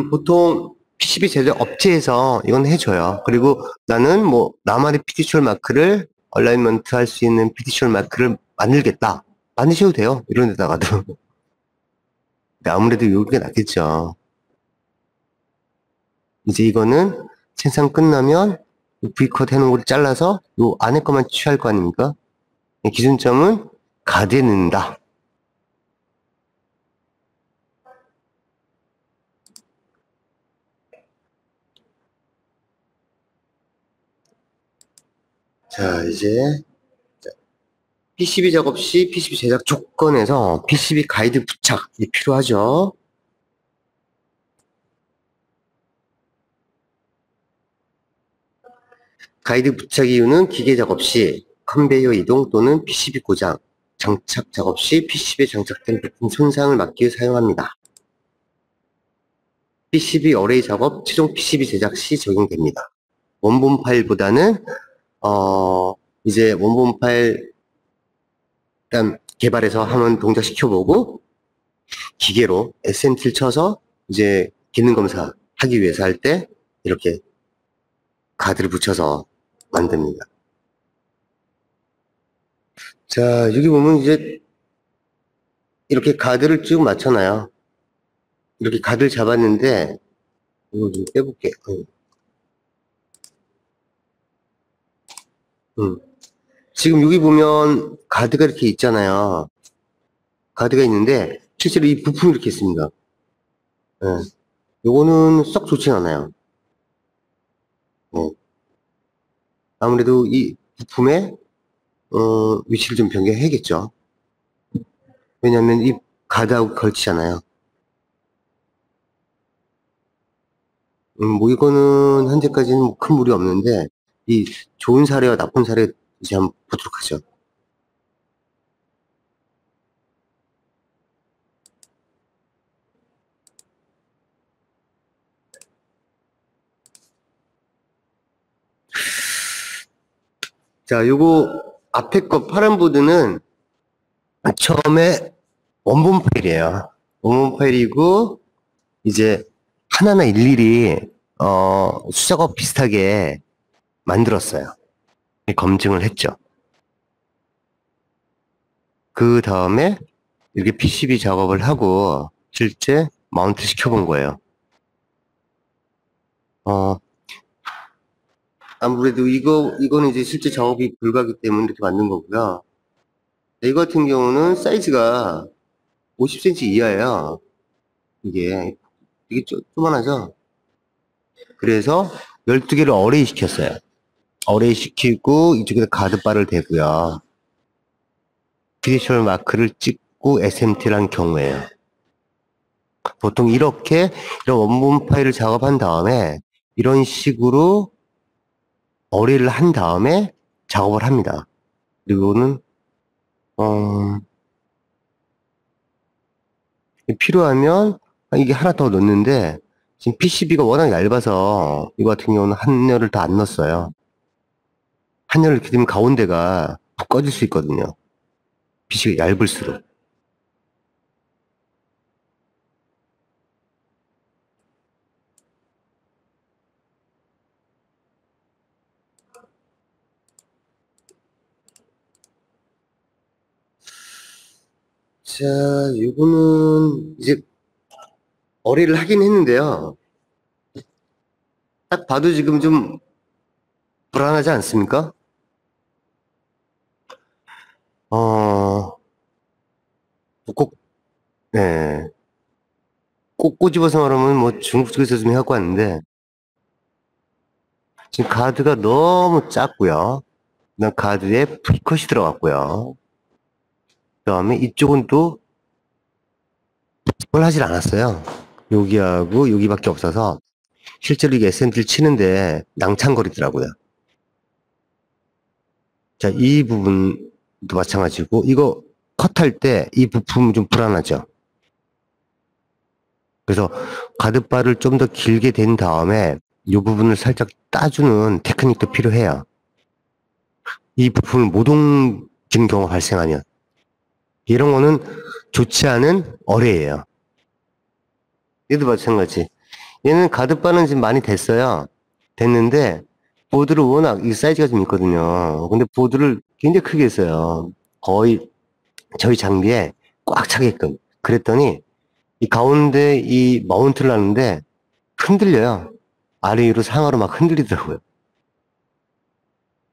보통 PCB 제작 업체에서 이건 해줘요. 그리고 나는 뭐 나만의 피티셜 마크를 얼라이먼트 할 수 있는 피티셜 마크를 만들겠다. 만드셔도 돼요. 이런 데다가도. 근데 아무래도 여기가 낫겠죠. 이제 이거는 생산 끝나면 V컷 해놓은 걸 잘라서 요 안에 것만 취할 거 아닙니까? 기준점은 가드에 넣는다. 자, 이제 PCB 작업 시 PCB 제작 조건에서 PCB 가이드 부착이 필요하죠. 가이드 부착 이유는 기계 작업 시 컨베이어 이동 또는 PCB 고장, 장착 작업 시 PCB에 장착된 부품 손상을 막기 위해 사용합니다. PCB 어레이 작업, 최종 PCB 제작 시 적용됩니다. 원본 파일보다는 이제 원본 파일 일단 개발해서 한번 동작 시켜보고 기계로 SMT를 쳐서 이제 기능 검사 하기 위해서 할 때 이렇게 가드를 붙여서 만듭니다. 자, 여기 보면 이제 이렇게 가드를 쭉 맞춰놔요. 이렇게 가드를 잡았는데 이거 좀 빼볼게. 지금 여기 보면 가드가 이렇게 있잖아요. 가드가 있는데 실제로 이 부품이 이렇게 있습니다. 네. 요거는 썩 좋진 않아요. 아무래도 이 부품의 위치를 좀 변경해야겠죠. 왜냐하면 이 가드하고 걸치잖아요. 뭐 이거는 현재까지는 뭐큰 무리 없는데 이 좋은 사례와 나쁜 사례 이제 한번 보도록 하죠. 자, 요거 앞에 거 파란 보드는 처음에 원본 파일이에요. 원본 파일이고 이제 하나하나 일일이 수작업 비슷하게 만들었어요. 검증을 했죠. 그 다음에 이렇게 PCB 작업을 하고 실제 마운트 시켜본 거예요. 아무래도 이거는 이제 실제 작업이 불가하기 때문에 이렇게 만든 거고요. 이거 같은 경우는 사이즈가 50cm 이하예요. 이게 조그만하죠? 그래서 12개를 어레이 시켰어요. 어레이 시키고 이쪽에다 가드바를 대고요. 피니셜 마크를 찍고 SMT를 한 경우에요. 보통 이렇게 이런 원본 파일을 작업한 다음에 이런 식으로 어레이를 한 다음에 작업을 합니다. 그리고는 필요하면 이게 하나 더 넣는데 지금 PCB가 워낙 얇아서 이거 같은 경우는 한 열을 더 안 넣었어요. 한 열을 이렇게 되면 가운데가 푹 꺼질 수 있거든요. PCB가 얇을수록. 자, 요거는 이제 어리를 하긴 했는데요. 딱 봐도 지금 좀 불안하지 않습니까? 꼭, 네. 꼭 꼬집어서 말하면 뭐 중국 쪽에서 좀 해갖고 왔는데, 지금 가드가 너무 작고요. 그다음 가드에 프리컷이 들어갔고요. 그 다음에 이쪽은 또 뭘 하질 않았어요. 여기하고 여기밖에 없어서 실제로 이게 SMT를 치는데 낭창거리더라고요. 자, 이 부분도 마찬가지고 이거 컷할 때 이 부품 좀 불안하죠. 그래서 가드바를 좀 더 길게 된 다음에 이 부분을 살짝 따주는 테크닉도 필요해요. 이 부품을 못 옮기는 경우가 발생하면 이런 거는 좋지 않은 어뢰예요. 얘도 마찬가지. 얘는 가드바는 지금 많이 됐어요. 됐는데 보드를 워낙 이 사이즈가 좀 있거든요. 근데 보드를 굉장히 크게 했어요. 거의 저희 장비에 꽉 차게끔. 그랬더니 이 가운데 이 마운트를 하는데 흔들려요. 아래 위로 상하로 막 흔들리더라고요.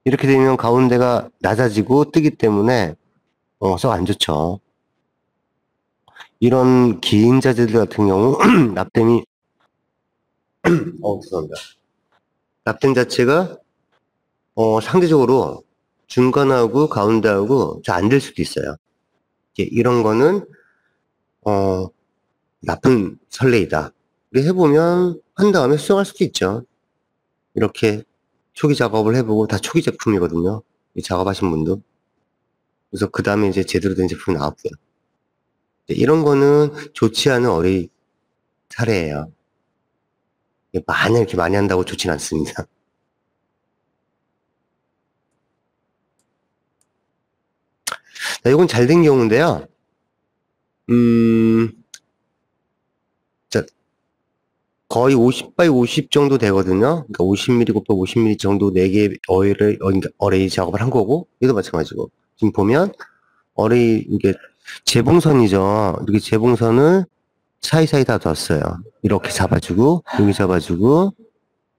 이렇게 되면 가운데가 낮아지고 뜨기 때문에 썩 안 좋죠. 이런 긴 자재들 같은 경우 납땜이 죄송합니다. 납땜 자체가 상대적으로 중간하고 가운데하고 잘 안 될 수도 있어요. 이런 거는 나쁜 선례이다. 우리 해보면 한 다음에 수정할 수도 있죠. 이렇게 초기 작업을 해보고 다 초기 제품이거든요. 이 작업하신 분도. 그래서 그 다음에 이제 제대로 된 제품이 나왔고요. 이런 거는 좋지 않은 어뢰 사례예요. 마냥 이렇게 많이 한다고 좋진 않습니다. 자, 이건 잘 된 경우인데요. 자, 거의 50 바이 50 정도 되거든요. 그러니까 50mm 곱하기 50mm 정도 4개 어레이 작업을 한 거고, 이도 마찬가지고. 지금 보면, 어레이, 이게 재봉선이죠. 이렇게 재봉선을 사이사이 다 뒀어요. 이렇게 잡아주고, 여기 잡아주고,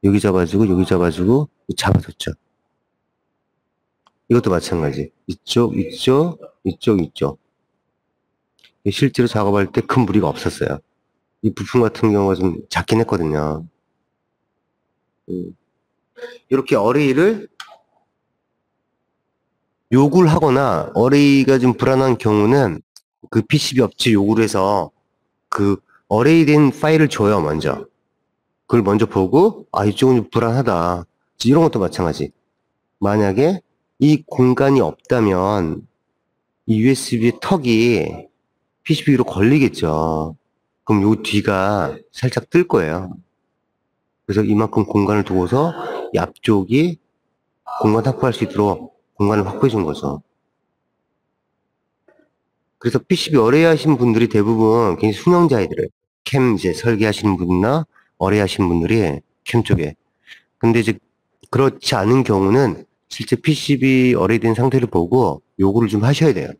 여기 잡아주고, 여기 잡아주고, 잡아줬죠. 이것도 마찬가지. 이쪽, 이쪽, 이쪽, 이쪽. 실제로 작업할 때 큰 무리가 없었어요. 이 부품 같은 경우가 좀 작긴 했거든요. 이렇게 어레이를 요구를 하거나 어레이가 좀 불안한 경우는 그 PCB 업체 요구를 해서 그 어레이된 파일을 줘요, 먼저. 그걸 먼저 보고, 아, 이쪽은 좀 불안하다. 이런 것도 마찬가지. 만약에 이 공간이 없다면 이 USB 턱이 PCB 위로 걸리겠죠. 그럼 요 뒤가 살짝 뜰 거예요. 그래서 이만큼 공간을 두고서 이 앞쪽이 공간 확보할 수 있도록 공간을 확보해 준 거죠. 그래서 PCB 어레이 하신 분들이 대부분 굉장히 수명자이들을 캠 이제 설계하시는 분이나 어레이 하시는 분들이 캠 쪽에. 근데 이제 그렇지 않은 경우는 실제 PCB 어레이 된 상태를 보고 요구를 좀 하셔야 돼요.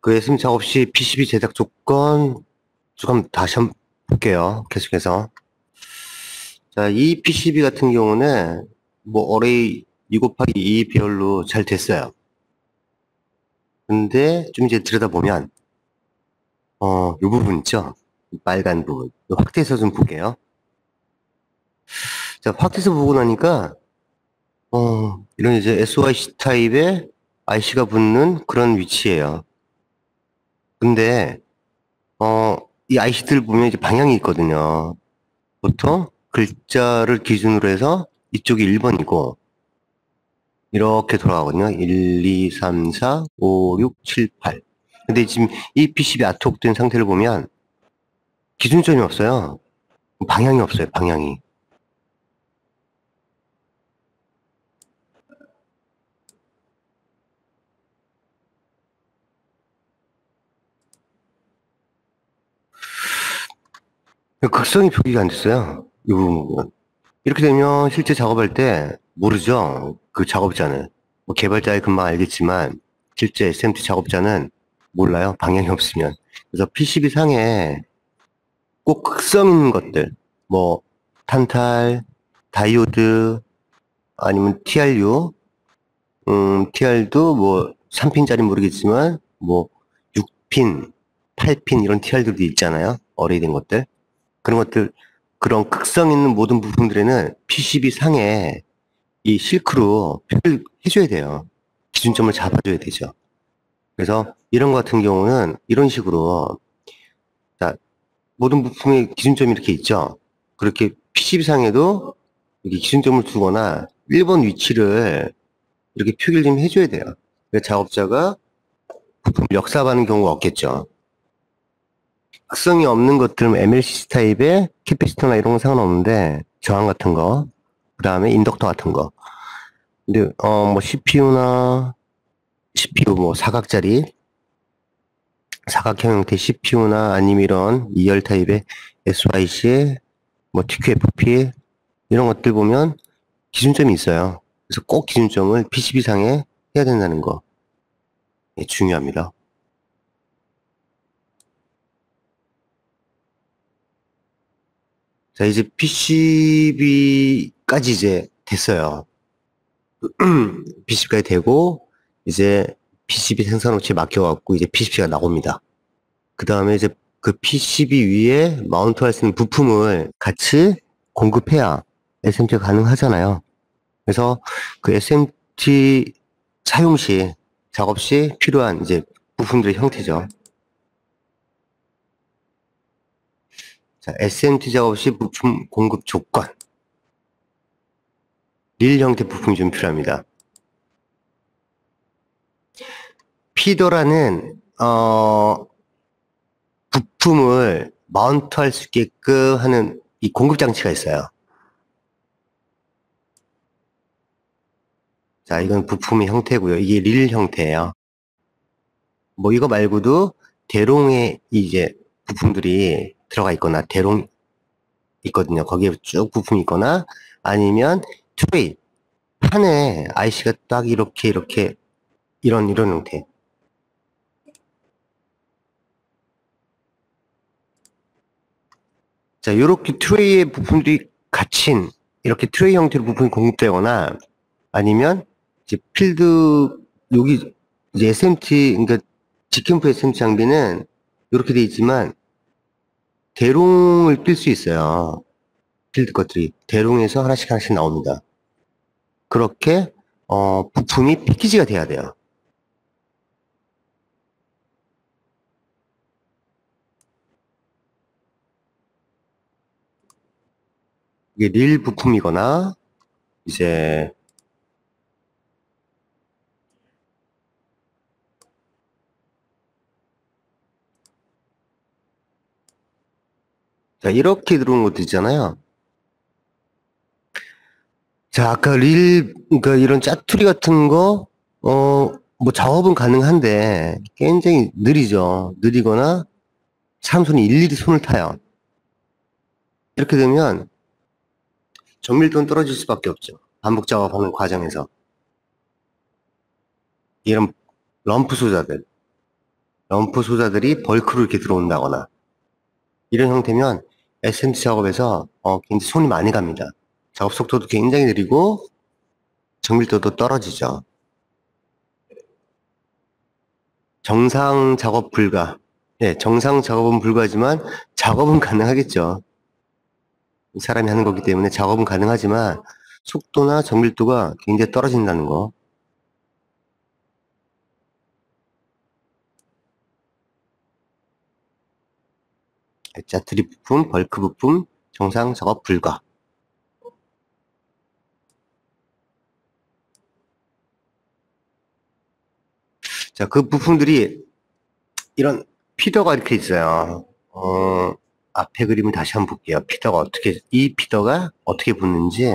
그 SMT 작업 시 PCB 제작 조건 쭉 한번 다시 한번 볼게요. 계속해서. 자, 이 PCB 같은 경우는 뭐 어레이 2 곱하기 2 배열로 잘 됐어요. 근데 좀 이제 들여다보면 요 부분 있죠? 빨간 부분. 확대해서 좀 볼게요. 자, 확대해서 보고 나니까 이런 이제 SOIC 타입의 IC가 붙는 그런 위치예요. 근데 이 IC들 보면 이제 방향이 있거든요. 보통 글자를 기준으로 해서 이쪽이 1번이고 이렇게 돌아가거든요. 1, 2, 3, 4, 5, 6, 7, 8. 근데 지금 이 PCB 아트웍된 상태를 보면 기준점이 없어요. 방향이 없어요. 방향이. 극성이 표기가 안 됐어요. 이 부분. 이렇게 되면 실제 작업할 때 모르죠. 그 작업자는. 뭐 개발자야 금방 알겠지만 실제 SMT 작업자는 몰라요. 방향이 없으면. 그래서 PCB 상에 꼭 극성 있는 것들, 뭐 탄탈, 다이오드, 아니면 TRU, TR도 뭐 3핀짜리 모르겠지만 뭐 6핀, 8핀 이런 TR들도 있잖아요. 어레이된 것들. 그런 것들, 그런 극성 있는 모든 부품들에는 PCB 상에 이 실크로 표기를 해줘야 돼요. 기준점을 잡아줘야 되죠. 그래서 이런 것 같은 경우는 이런 식으로, 자, 모든 부품의 기준점이 이렇게 있죠. 그렇게 PCB 상에도 이렇게 기준점을 두거나 1번 위치를 이렇게 표기를 좀 해줘야 돼요. 그래서 작업자가 부품을 역삽하는 경우가 없겠죠. 특성이 없는 것들은 MLCC 타입의 캐패시터나 이런 건 상관없는데 저항 같은 거, 그 다음에 인덕터 같은 거. 근데 뭐 CPU 뭐 사각짜리 사각형 형태 CPU나 아니면 이런 2열 타입의 SYC, 뭐 TQFP 이런 것들 보면 기준점이 있어요. 그래서 꼭 기준점을 PCB 상에 해야 된다는 거 중요합니다. 자, 이제 PCB까지 이제 됐어요. PCB까지 되고, 이제 PCB 생산업체에 맡겨갖고 이제 PCB가 나옵니다. 그 다음에 이제 그 PCB 위에 마운트 할 수 있는 부품을 같이 공급해야 SMT가 가능하잖아요. 그래서 그 SMT 사용 시, 작업 시 필요한 이제 부품들의 형태죠. 자, SMT 작업 시 부품 공급 조건. 릴 형태 부품이 좀 필요합니다. 피더라는 부품을 마운트 할 수 있게끔 하는 이 공급 장치가 있어요. 자, 이건 부품의 형태고요. 이게 릴 형태예요. 뭐 이거 말고도 대롱에 이제 부품들이 들어가 있거나 대롱 있거든요. 거기에 쭉 부품이 있거나 아니면 트레이 판에 IC가 딱 이렇게 이런 형태. 자, 이렇게 트레이의 부품들이 갇힌 이렇게 트레이 형태로 부품이 공급되거나 아니면 이제 필드 여기 이제 SMT 그러니까 직캠프 SMT 장비는 이렇게 돼 있지만 대롱을 뛸 수 있어요. 필드 것들이 대롱에서 하나씩 나옵니다. 그렇게 부품이 패키지가 돼야 돼요. 이게 릴 부품이거나, 이제, 자, 이렇게 들어온 것도 있잖아요. 자, 아까 그러니까 이런 짜투리 같은 거, 뭐 작업은 가능한데, 굉장히 느리죠. 느리거나, 사람 손이 일일이 손을 타요. 이렇게 되면, 정밀도는 떨어질 수밖에 없죠. 반복 작업하는 과정에서. 이런 럼프 소자들이 벌크로 이렇게 들어온다거나, 이런 형태면 SMT 작업에서 굉장히 손이 많이 갑니다. 작업 속도도 굉장히 느리고 정밀도도 떨어지죠. 정상 작업 불가. 네, 정상 작업은 불가지만 작업은 가능하겠죠. 사람이 하는 거기 때문에 작업은 가능하지만 속도나 정밀도가 굉장히 떨어진다는 거. 자, 드립 부품, 벌크 부품, 정상 작업 불가. 자, 그 부품들이 이런 피더가 이렇게 있어요. 앞에 그림을 다시 한번 볼게요. 이 피더가 어떻게 붙는지.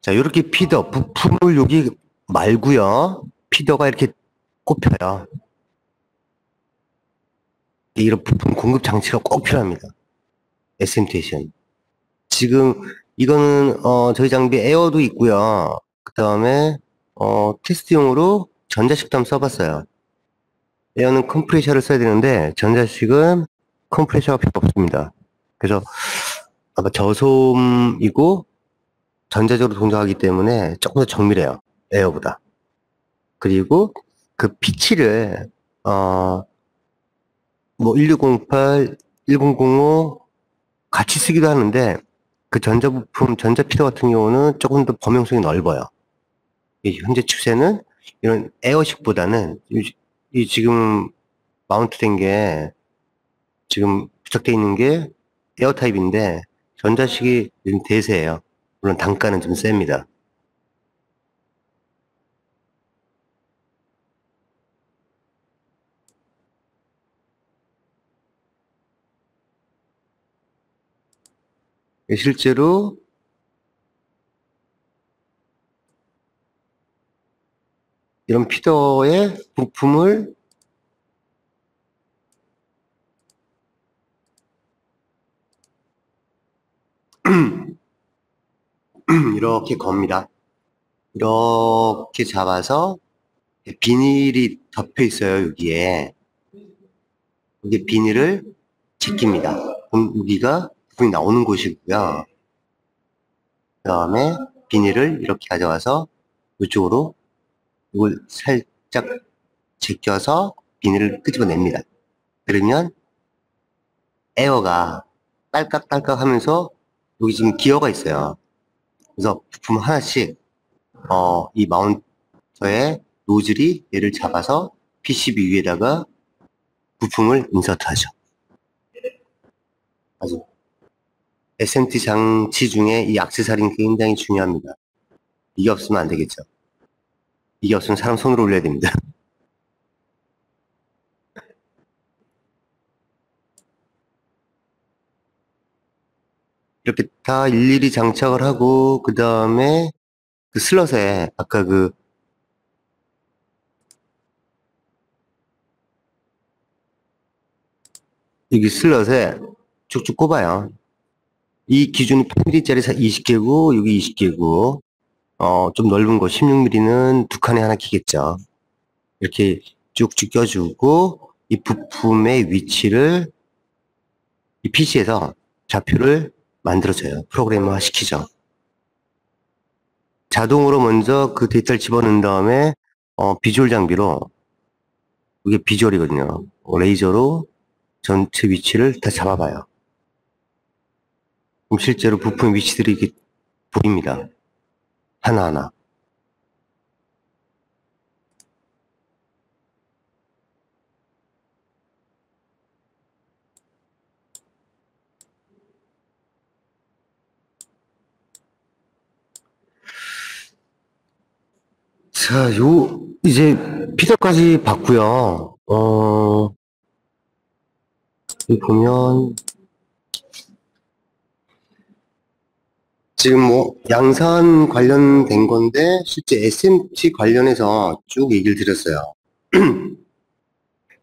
자, 이렇게 부품을 여기 말고요. 피더가 이렇게 꼽혀요. 이런 부품 공급 장치가 꼭 필요합니다. SM테이션. 지금 이거는 저희 장비 에어도 있고요. 그 다음에 테스트용으로 전자식도 한번 써봤어요. 에어는 컴프레셔를 써야 되는데 전자식은 컴프레셔가 필요 없습니다. 그래서 아까 저소음이고 전자적으로 동작하기 때문에 조금 더 정밀해요. 에어보다. 그리고 그 피치를 뭐 1608, 1005 같이 쓰기도 하는데 그 전자부품, 전자피터 같은 경우는 조금 더 범용성이 넓어요. 현재 추세는 이런 에어식보다는 이 지금 마운트된 게 지금 부착되어 있는 게 에어 타입인데 전자식이 요즘 대세예요. 물론 단가는 좀 셉니다. 실제로 이런 피더의 부품을 이렇게 겁니다. 이렇게 잡아서 비닐이 덮여 있어요, 여기에. 이게 비닐을 제낍니다. 그럼 여기가 부품이 나오는 곳이고요. 그 다음에 비닐을 이렇게 가져와서 이쪽으로 이걸 살짝 제껴서 비닐을 끄집어냅니다. 그러면 에어가 딸깍딸깍 하면서 여기 지금 기어가 있어요. 그래서 부품 하나씩 이 마운터의 노즐이 얘를 잡아서 PCB 위에다가 부품을 인서트하죠. 아주 SMT 장치 중에 이 액세서리는 굉장히 중요합니다. 이게 없으면 안 되겠죠. 이게 없으면 사람 손으로 올려야 됩니다. 이렇게 다 일일이 장착을 하고 그 다음에 그 슬롯에 아까 그 여기 슬롯에 쭉쭉 꼽아요. 이 기준이 8mm짜리 20개고 여기 20개고 좀 넓은 거 16mm는 두 칸에 하나 끼겠죠. 이렇게 쭉쭉 껴주고 이 부품의 위치를 이 PC에서 좌표를 만들어줘요. 프로그래머 시키죠. 자동으로 먼저 그 데이터를 집어넣은 다음에 비주얼 장비로 이게 비주얼이거든요. 레이저로 전체 위치를 다 잡아봐요. 그럼 실제로 부품 위치들이 이렇게 보입니다. 하나하나. 자, 이제 피더까지 봤고요. 여기 보면, 지금 뭐, 양산 관련된 건데, 실제 SMT 관련해서 쭉 얘기를 드렸어요.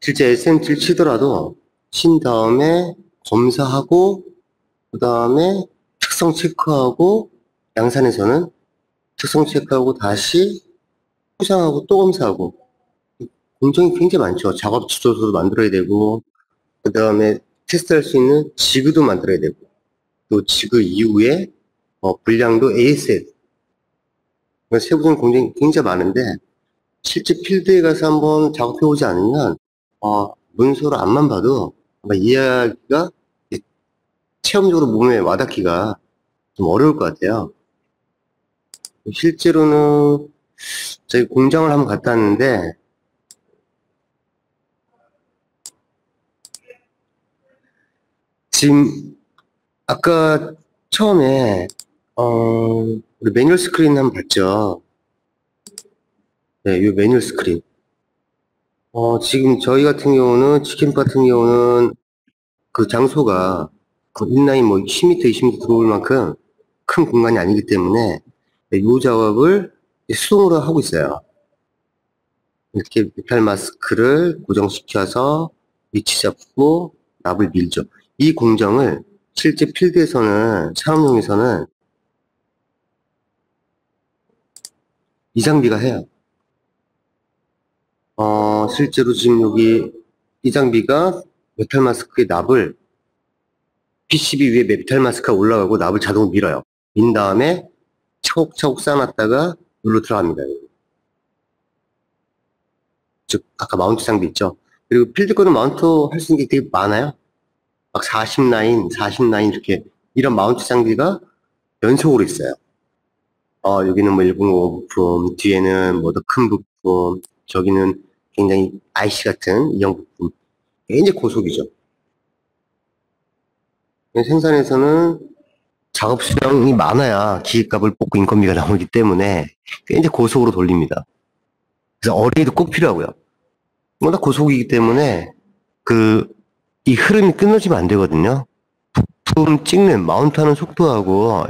실제 SMT를 치더라도, 친 다음에 검사하고, 그 다음에 특성 체크하고, 양산에서는 특성 체크하고 다시 포장하고 또 검사하고, 공정이 굉장히 많죠. 작업 지도서도 만들어야 되고, 그 다음에 테스트할 수 있는 지그도 만들어야 되고, 또 지그 이후에 분량도 ASL. 세부적인 공정이 굉장히 많은데, 실제 필드에 가서 한번 작업해보지 않으면, 문서로 앞만 봐도 아마 이해하기가, 체험적으로 몸에 와닿기가 좀 어려울 것 같아요. 실제로는 저희 공장을 한번 갔다 왔는데, 지금 아까 처음에 우리 매뉴얼 스크린 한번 봤죠. 네, 이 매뉴얼 스크린. 지금 저희 같은 경우는 치킨 같은 경우는 그 장소가 그 인라인 뭐 10m, 20m 들어올 만큼 큰 공간이 아니기 때문에 이 작업을 수동으로 하고 있어요. 이렇게 메탈 마스크를 고정시켜서 위치 잡고 납을 밀죠. 이 공정을 실제 필드에서는, 산업용에서는 이 장비가 해요. 실제로 지금 여기 이 장비가 메탈 마스크의 납을 PCB 위에 메탈 마스크가 올라가고 납을 자동으로 밀어요. 민 다음에 차곡차곡 쌓아놨다가 눌러 들어갑니다. 즉 아까 마운트 장비 있죠. 그리고 필드 거는 마운트 할 수 있는 게 되게 많아요. 막 40라인, 40라인 이렇게 이런 마운트 장비가 연속으로 있어요. 여기는 뭐 105 부품, 뒤에는 뭐 더 큰 부품, 저기는 굉장히 IC 같은 이형 부품. 굉장히 고속이죠. 생산에서는 작업 수량이 많아야 기계값을 뽑고 인건비가 나오기 때문에 굉장히 고속으로 돌립니다. 그래서 어레이도 꼭 필요하고요. 워낙 고속이기 때문에 이 흐름이 끊어지면 안 되거든요. 부품 찍는 마운트하는 속도하고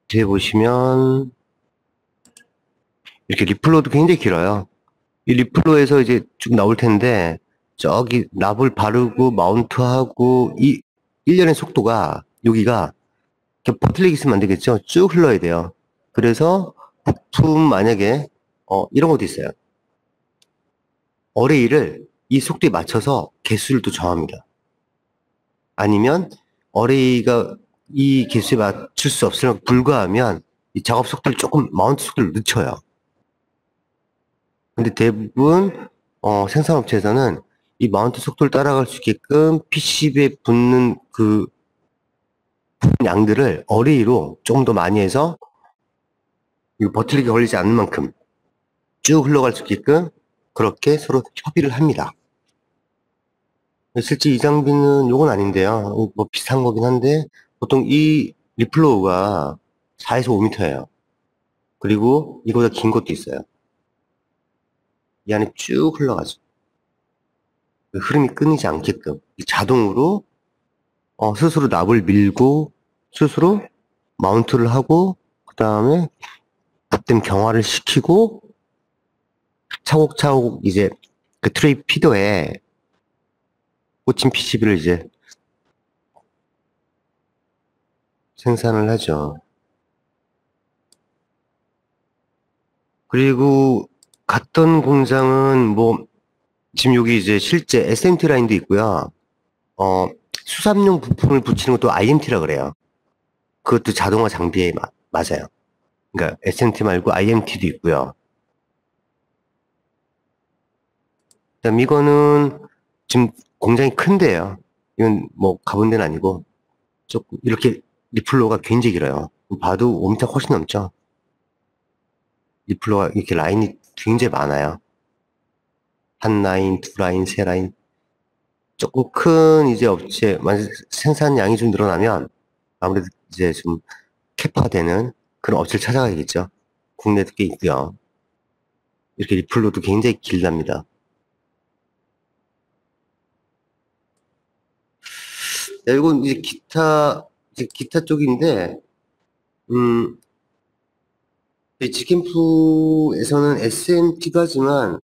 뒤에 보시면 이렇게 리플로도 굉장히 길어요. 이 리플로에서 이제 쭉 나올 텐데 저기 납을 바르고 마운트하고 이 일련의 속도가 여기가 이렇게 버틀릭 있으면 안 되겠죠. 쭉 흘러야 돼요. 그래서 부품 만약에 이런 것도 있어요. 어레이를 이 속도에 맞춰서 개수를 또 정합니다. 아니면 어레이가 이 개수에 맞출 수 없으면 불가하면 이 작업 속도를 조금 마운트 속도를 늦춰요. 근데 대부분 생산업체에서는 이 마운트 속도를 따라갈 수 있게끔 PCB에 붙는 그 양들을 어레이로 조금 더 많이 해서 이 버틀릭이 걸리지 않는 만큼 쭉 흘러갈 수 있게끔 그렇게 서로 협의를 합니다. 실제 이 장비는 요건 아닌데요. 뭐 비슷한 거긴 한데 보통 이 리플로우가 4에서 5m예요. 그리고 이거보다 긴 것도 있어요. 이 안에 쭉 흘러가죠. 흐름이 끊이지 않게끔 자동으로 스스로 납을 밀고 스스로 마운트를 하고 그 다음에 납땜 경화를 시키고 차곡차곡 이제 그 트레이 피더에 꽂힌 PCB를 이제 생산을 하죠. 그리고 갔던 공장은 뭐 지금 여기 이제 실제 SMT 라인도 있고요. 수산용 부품을 붙이는 것도 IMT라 그래요. 그것도 자동화 장비에 맞아요. 그러니까 SMT 말고 IMT도 있고요. 그다음 이거는 지금 공장이 큰데요. 이건 뭐 가본 데는 아니고, 조금 이렇게 리플로가 굉장히 길어요. 봐도 5m 훨씬 넘죠. 리플로가 이렇게 라인이 굉장히 많아요. 한 라인, 두 라인, 세 라인. 조금 큰 이제 업체, 만약 생산량이 좀 늘어나면 아무래도 이제 좀 캐파가 되는 그런 업체를 찾아가야겠죠. 국내도 꽤 있고요. 이렇게 리플로도 굉장히 길답니다. 네, 이건 이제 기타 쪽인데, 음, 이 직캠프에서는 SMT도 하지만,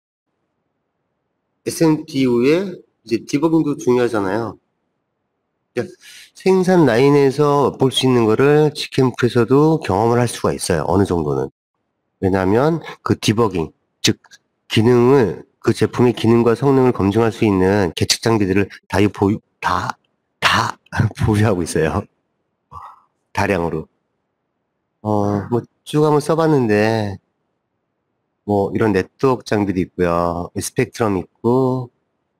SMT 이후에 이제 디버깅도 중요하잖아요. 그러니까 생산 라인에서 볼 수 있는 거를 직캠프에서도 경험을 할 수가 있어요. 어느 정도는. 왜냐하면 그 디버깅, 즉, 그 제품의 기능과 성능을 검증할 수 있는 계측 장비들을 다 보유하고 있어요. 다량으로. 뭐 쭉 한번 써봤는데, 뭐 이런 네트워크 장비도 있고요. 스펙트럼 있고,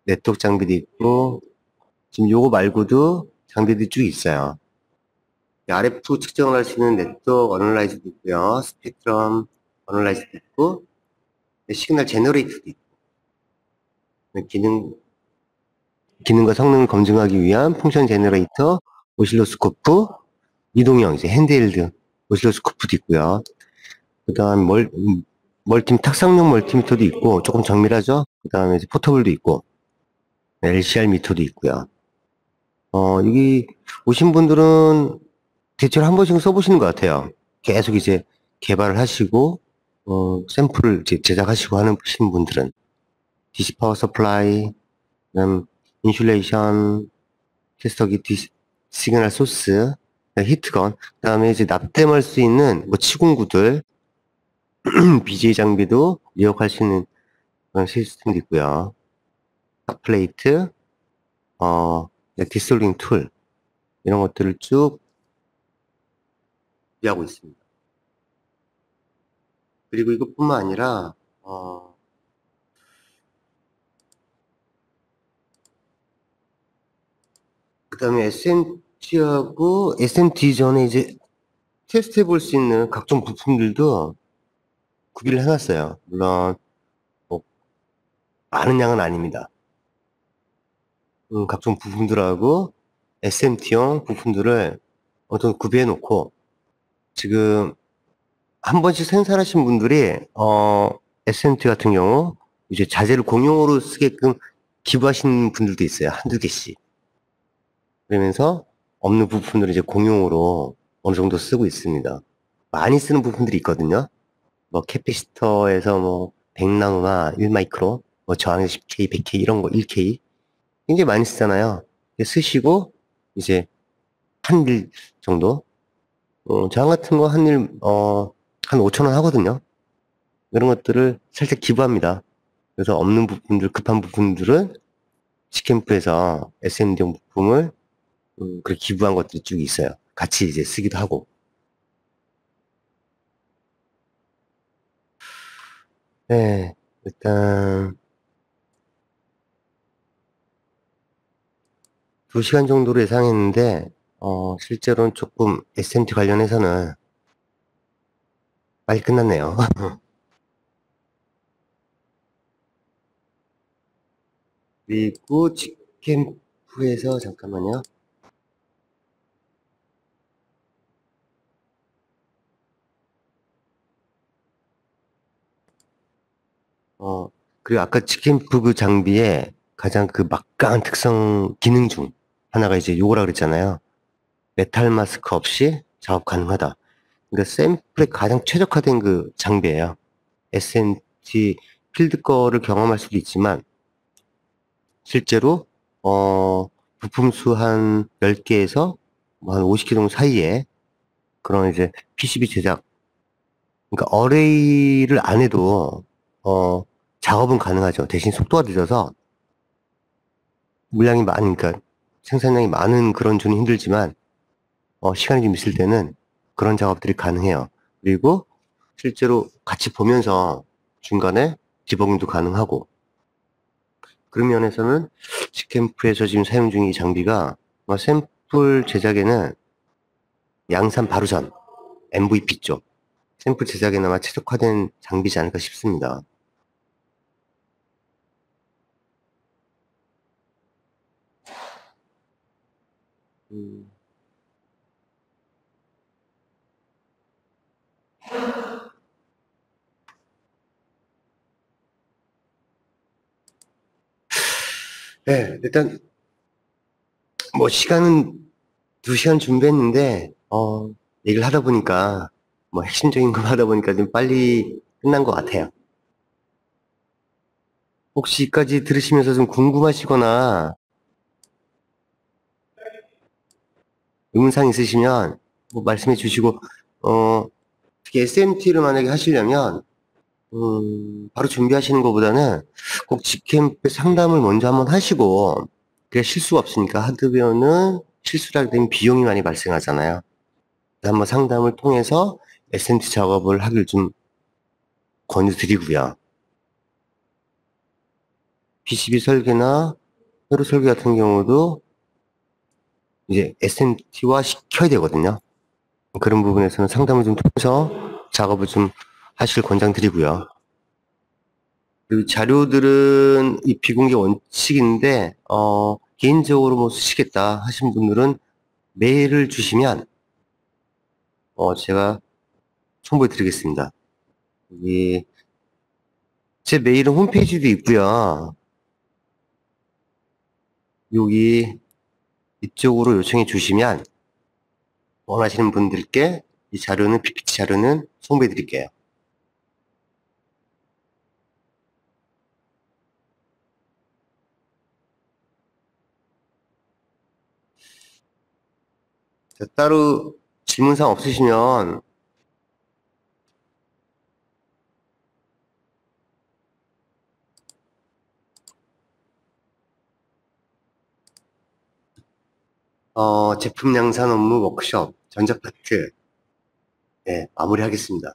네트워크 장비도 있고, 지금 요거 말고도 장비들이 쭉 있어요. RF 측정을 할 수 있는 네트워크 어널라이저도 있고요. 스펙트럼 어널라이저도 있고, 시그널 제너레이터도 있고, 기능과 성능을 검증하기 위한 펑션 제너레이터, 오실로스코프, 이동형 이제 핸드헬드 오실로스코프도 있고요. 그다음 탁상용 멀티미터도 있고 조금 정밀하죠. 그다음에 이제 포터블도 있고 LCR 미터도 있고요. 여기 오신 분들은 대체로 한 번씩은 써보시는 것 같아요. 계속 이제 개발을 하시고 샘플을 이제 제작하시고 하시는 분들은 DC 파워 서플라이, 그다음 인슐레이션, 테스터기, 시그널 소스, 히트건, 그다음에 이제 납땜할 수 있는 뭐 치공구들, BJ 장비도 리역할 수 있는 그런 시스템도 있고요. 플레이트, 디솔링 툴 이런 것들을 쭉 준비하고 있습니다. 그리고 이것뿐만 아니라 그다음에 SMT하고 SMT 전에 이제 테스트해 볼 수 있는 각종 부품들도 구비를 해놨어요. 물론 뭐 많은 양은 아닙니다. 각종 부품들하고 SMT용 부품들을 어떤 구비해 놓고 지금 한 번씩 생산하신 분들이 SMT 같은 경우 이제 자재를 공용으로 쓰게끔 기부하시는 분들도 있어요. 한두 개씩. 그러면서 없는 부품들을 이제 공용으로 어느 정도 쓰고 있습니다. 많이 쓰는 부품들이 있거든요. 뭐 캐피시터에서 뭐 100나노나 1마이크로, 뭐 저항에서 10K, 100K 이런 거 1K 굉장히 많이 쓰잖아요. 쓰시고 이제 한 일 정도 저항 같은 거 한 5천 원 하거든요. 이런 것들을 살짝 기부합니다. 그래서 없는 부품들, 급한 부품들은 시캠프에서 SMD용 부품을 그렇게 기부한 것들이 쭉 있어요. 같이 이제 쓰기도 하고. 네, 일단 2시간 정도로 예상했는데 실제로는 조금 SMT 관련해서는 빨리 끝났네요. 그리고 직캠프에서 잠깐만요. 그리고 아까 직캠프 그 장비의 가장 그 막강한 특성 기능 중 하나가 이제 요거라 그랬잖아요. 메탈 마스크 없이 작업 가능하다. 그러니까 샘플에 가장 최적화된 그 장비예요. SMT 필드 거를 경험할 수도 있지만 실제로 부품 수 한 10개에서 뭐 한 50개 정도 사이에 그런 이제 PCB 제작, 그러니까 어레이를 안 해도 작업은 가능하죠. 대신 속도가 늦어서 물량이 많으니까 생산량이 많은 그런 존이 힘들지만 시간이 좀 있을 때는 그런 작업들이 가능해요. 그리고 실제로 같이 보면서 중간에 디버깅도 가능하고 그런 면에서는 직캠프에서 지금 사용 중인 이 장비가 샘플 제작에는 양산 바로 전 MVP 쪽 샘플 제작에는 아마 최적화된 장비지 않을까 싶습니다. 음. 네, 일단 뭐 시간은 2시간 준비했는데 얘기를 하다 보니까 뭐 핵심적인 거 하다 보니까 좀 빨리 끝난 것 같아요. 혹시 여기까지 들으시면서 좀 궁금하시거나 의문사항 있으시면 뭐 말씀해 주시고 특히 SMT를 만약에 하시려면 바로 준비하시는 것보다는 꼭 직캠프 상담을 먼저 한번 하시고 그래야 실수가 없으니까 하드웨어는 실수를 하게 되면 비용이 많이 발생하잖아요. 한번 상담을 통해서 SMT 작업을 하길 좀 권유드리고요. PCB 설계나 회로 설계 같은 경우도 이제 SMT화 시켜야 되거든요. 그런 부분에서는 상담을 좀 통해서 작업을 좀 하실 권장드리고요. 그 자료들은 이 비공개 원칙인데, 개인적으로 뭐 쓰시겠다 하신 분들은 메일을 주시면, 제가 첨부해 드리겠습니다. 여기, 제 메일은 홈페이지도 있고요. 여기, 이쪽으로 요청해 주시면, 원하시는 분들께 이 자료는, PPT 자료는 송부해 드릴게요. 자, 따로 질문사항 없으시면, 제품 양산 업무 워크숍, 전자 파트, 네, 마무리하겠습니다.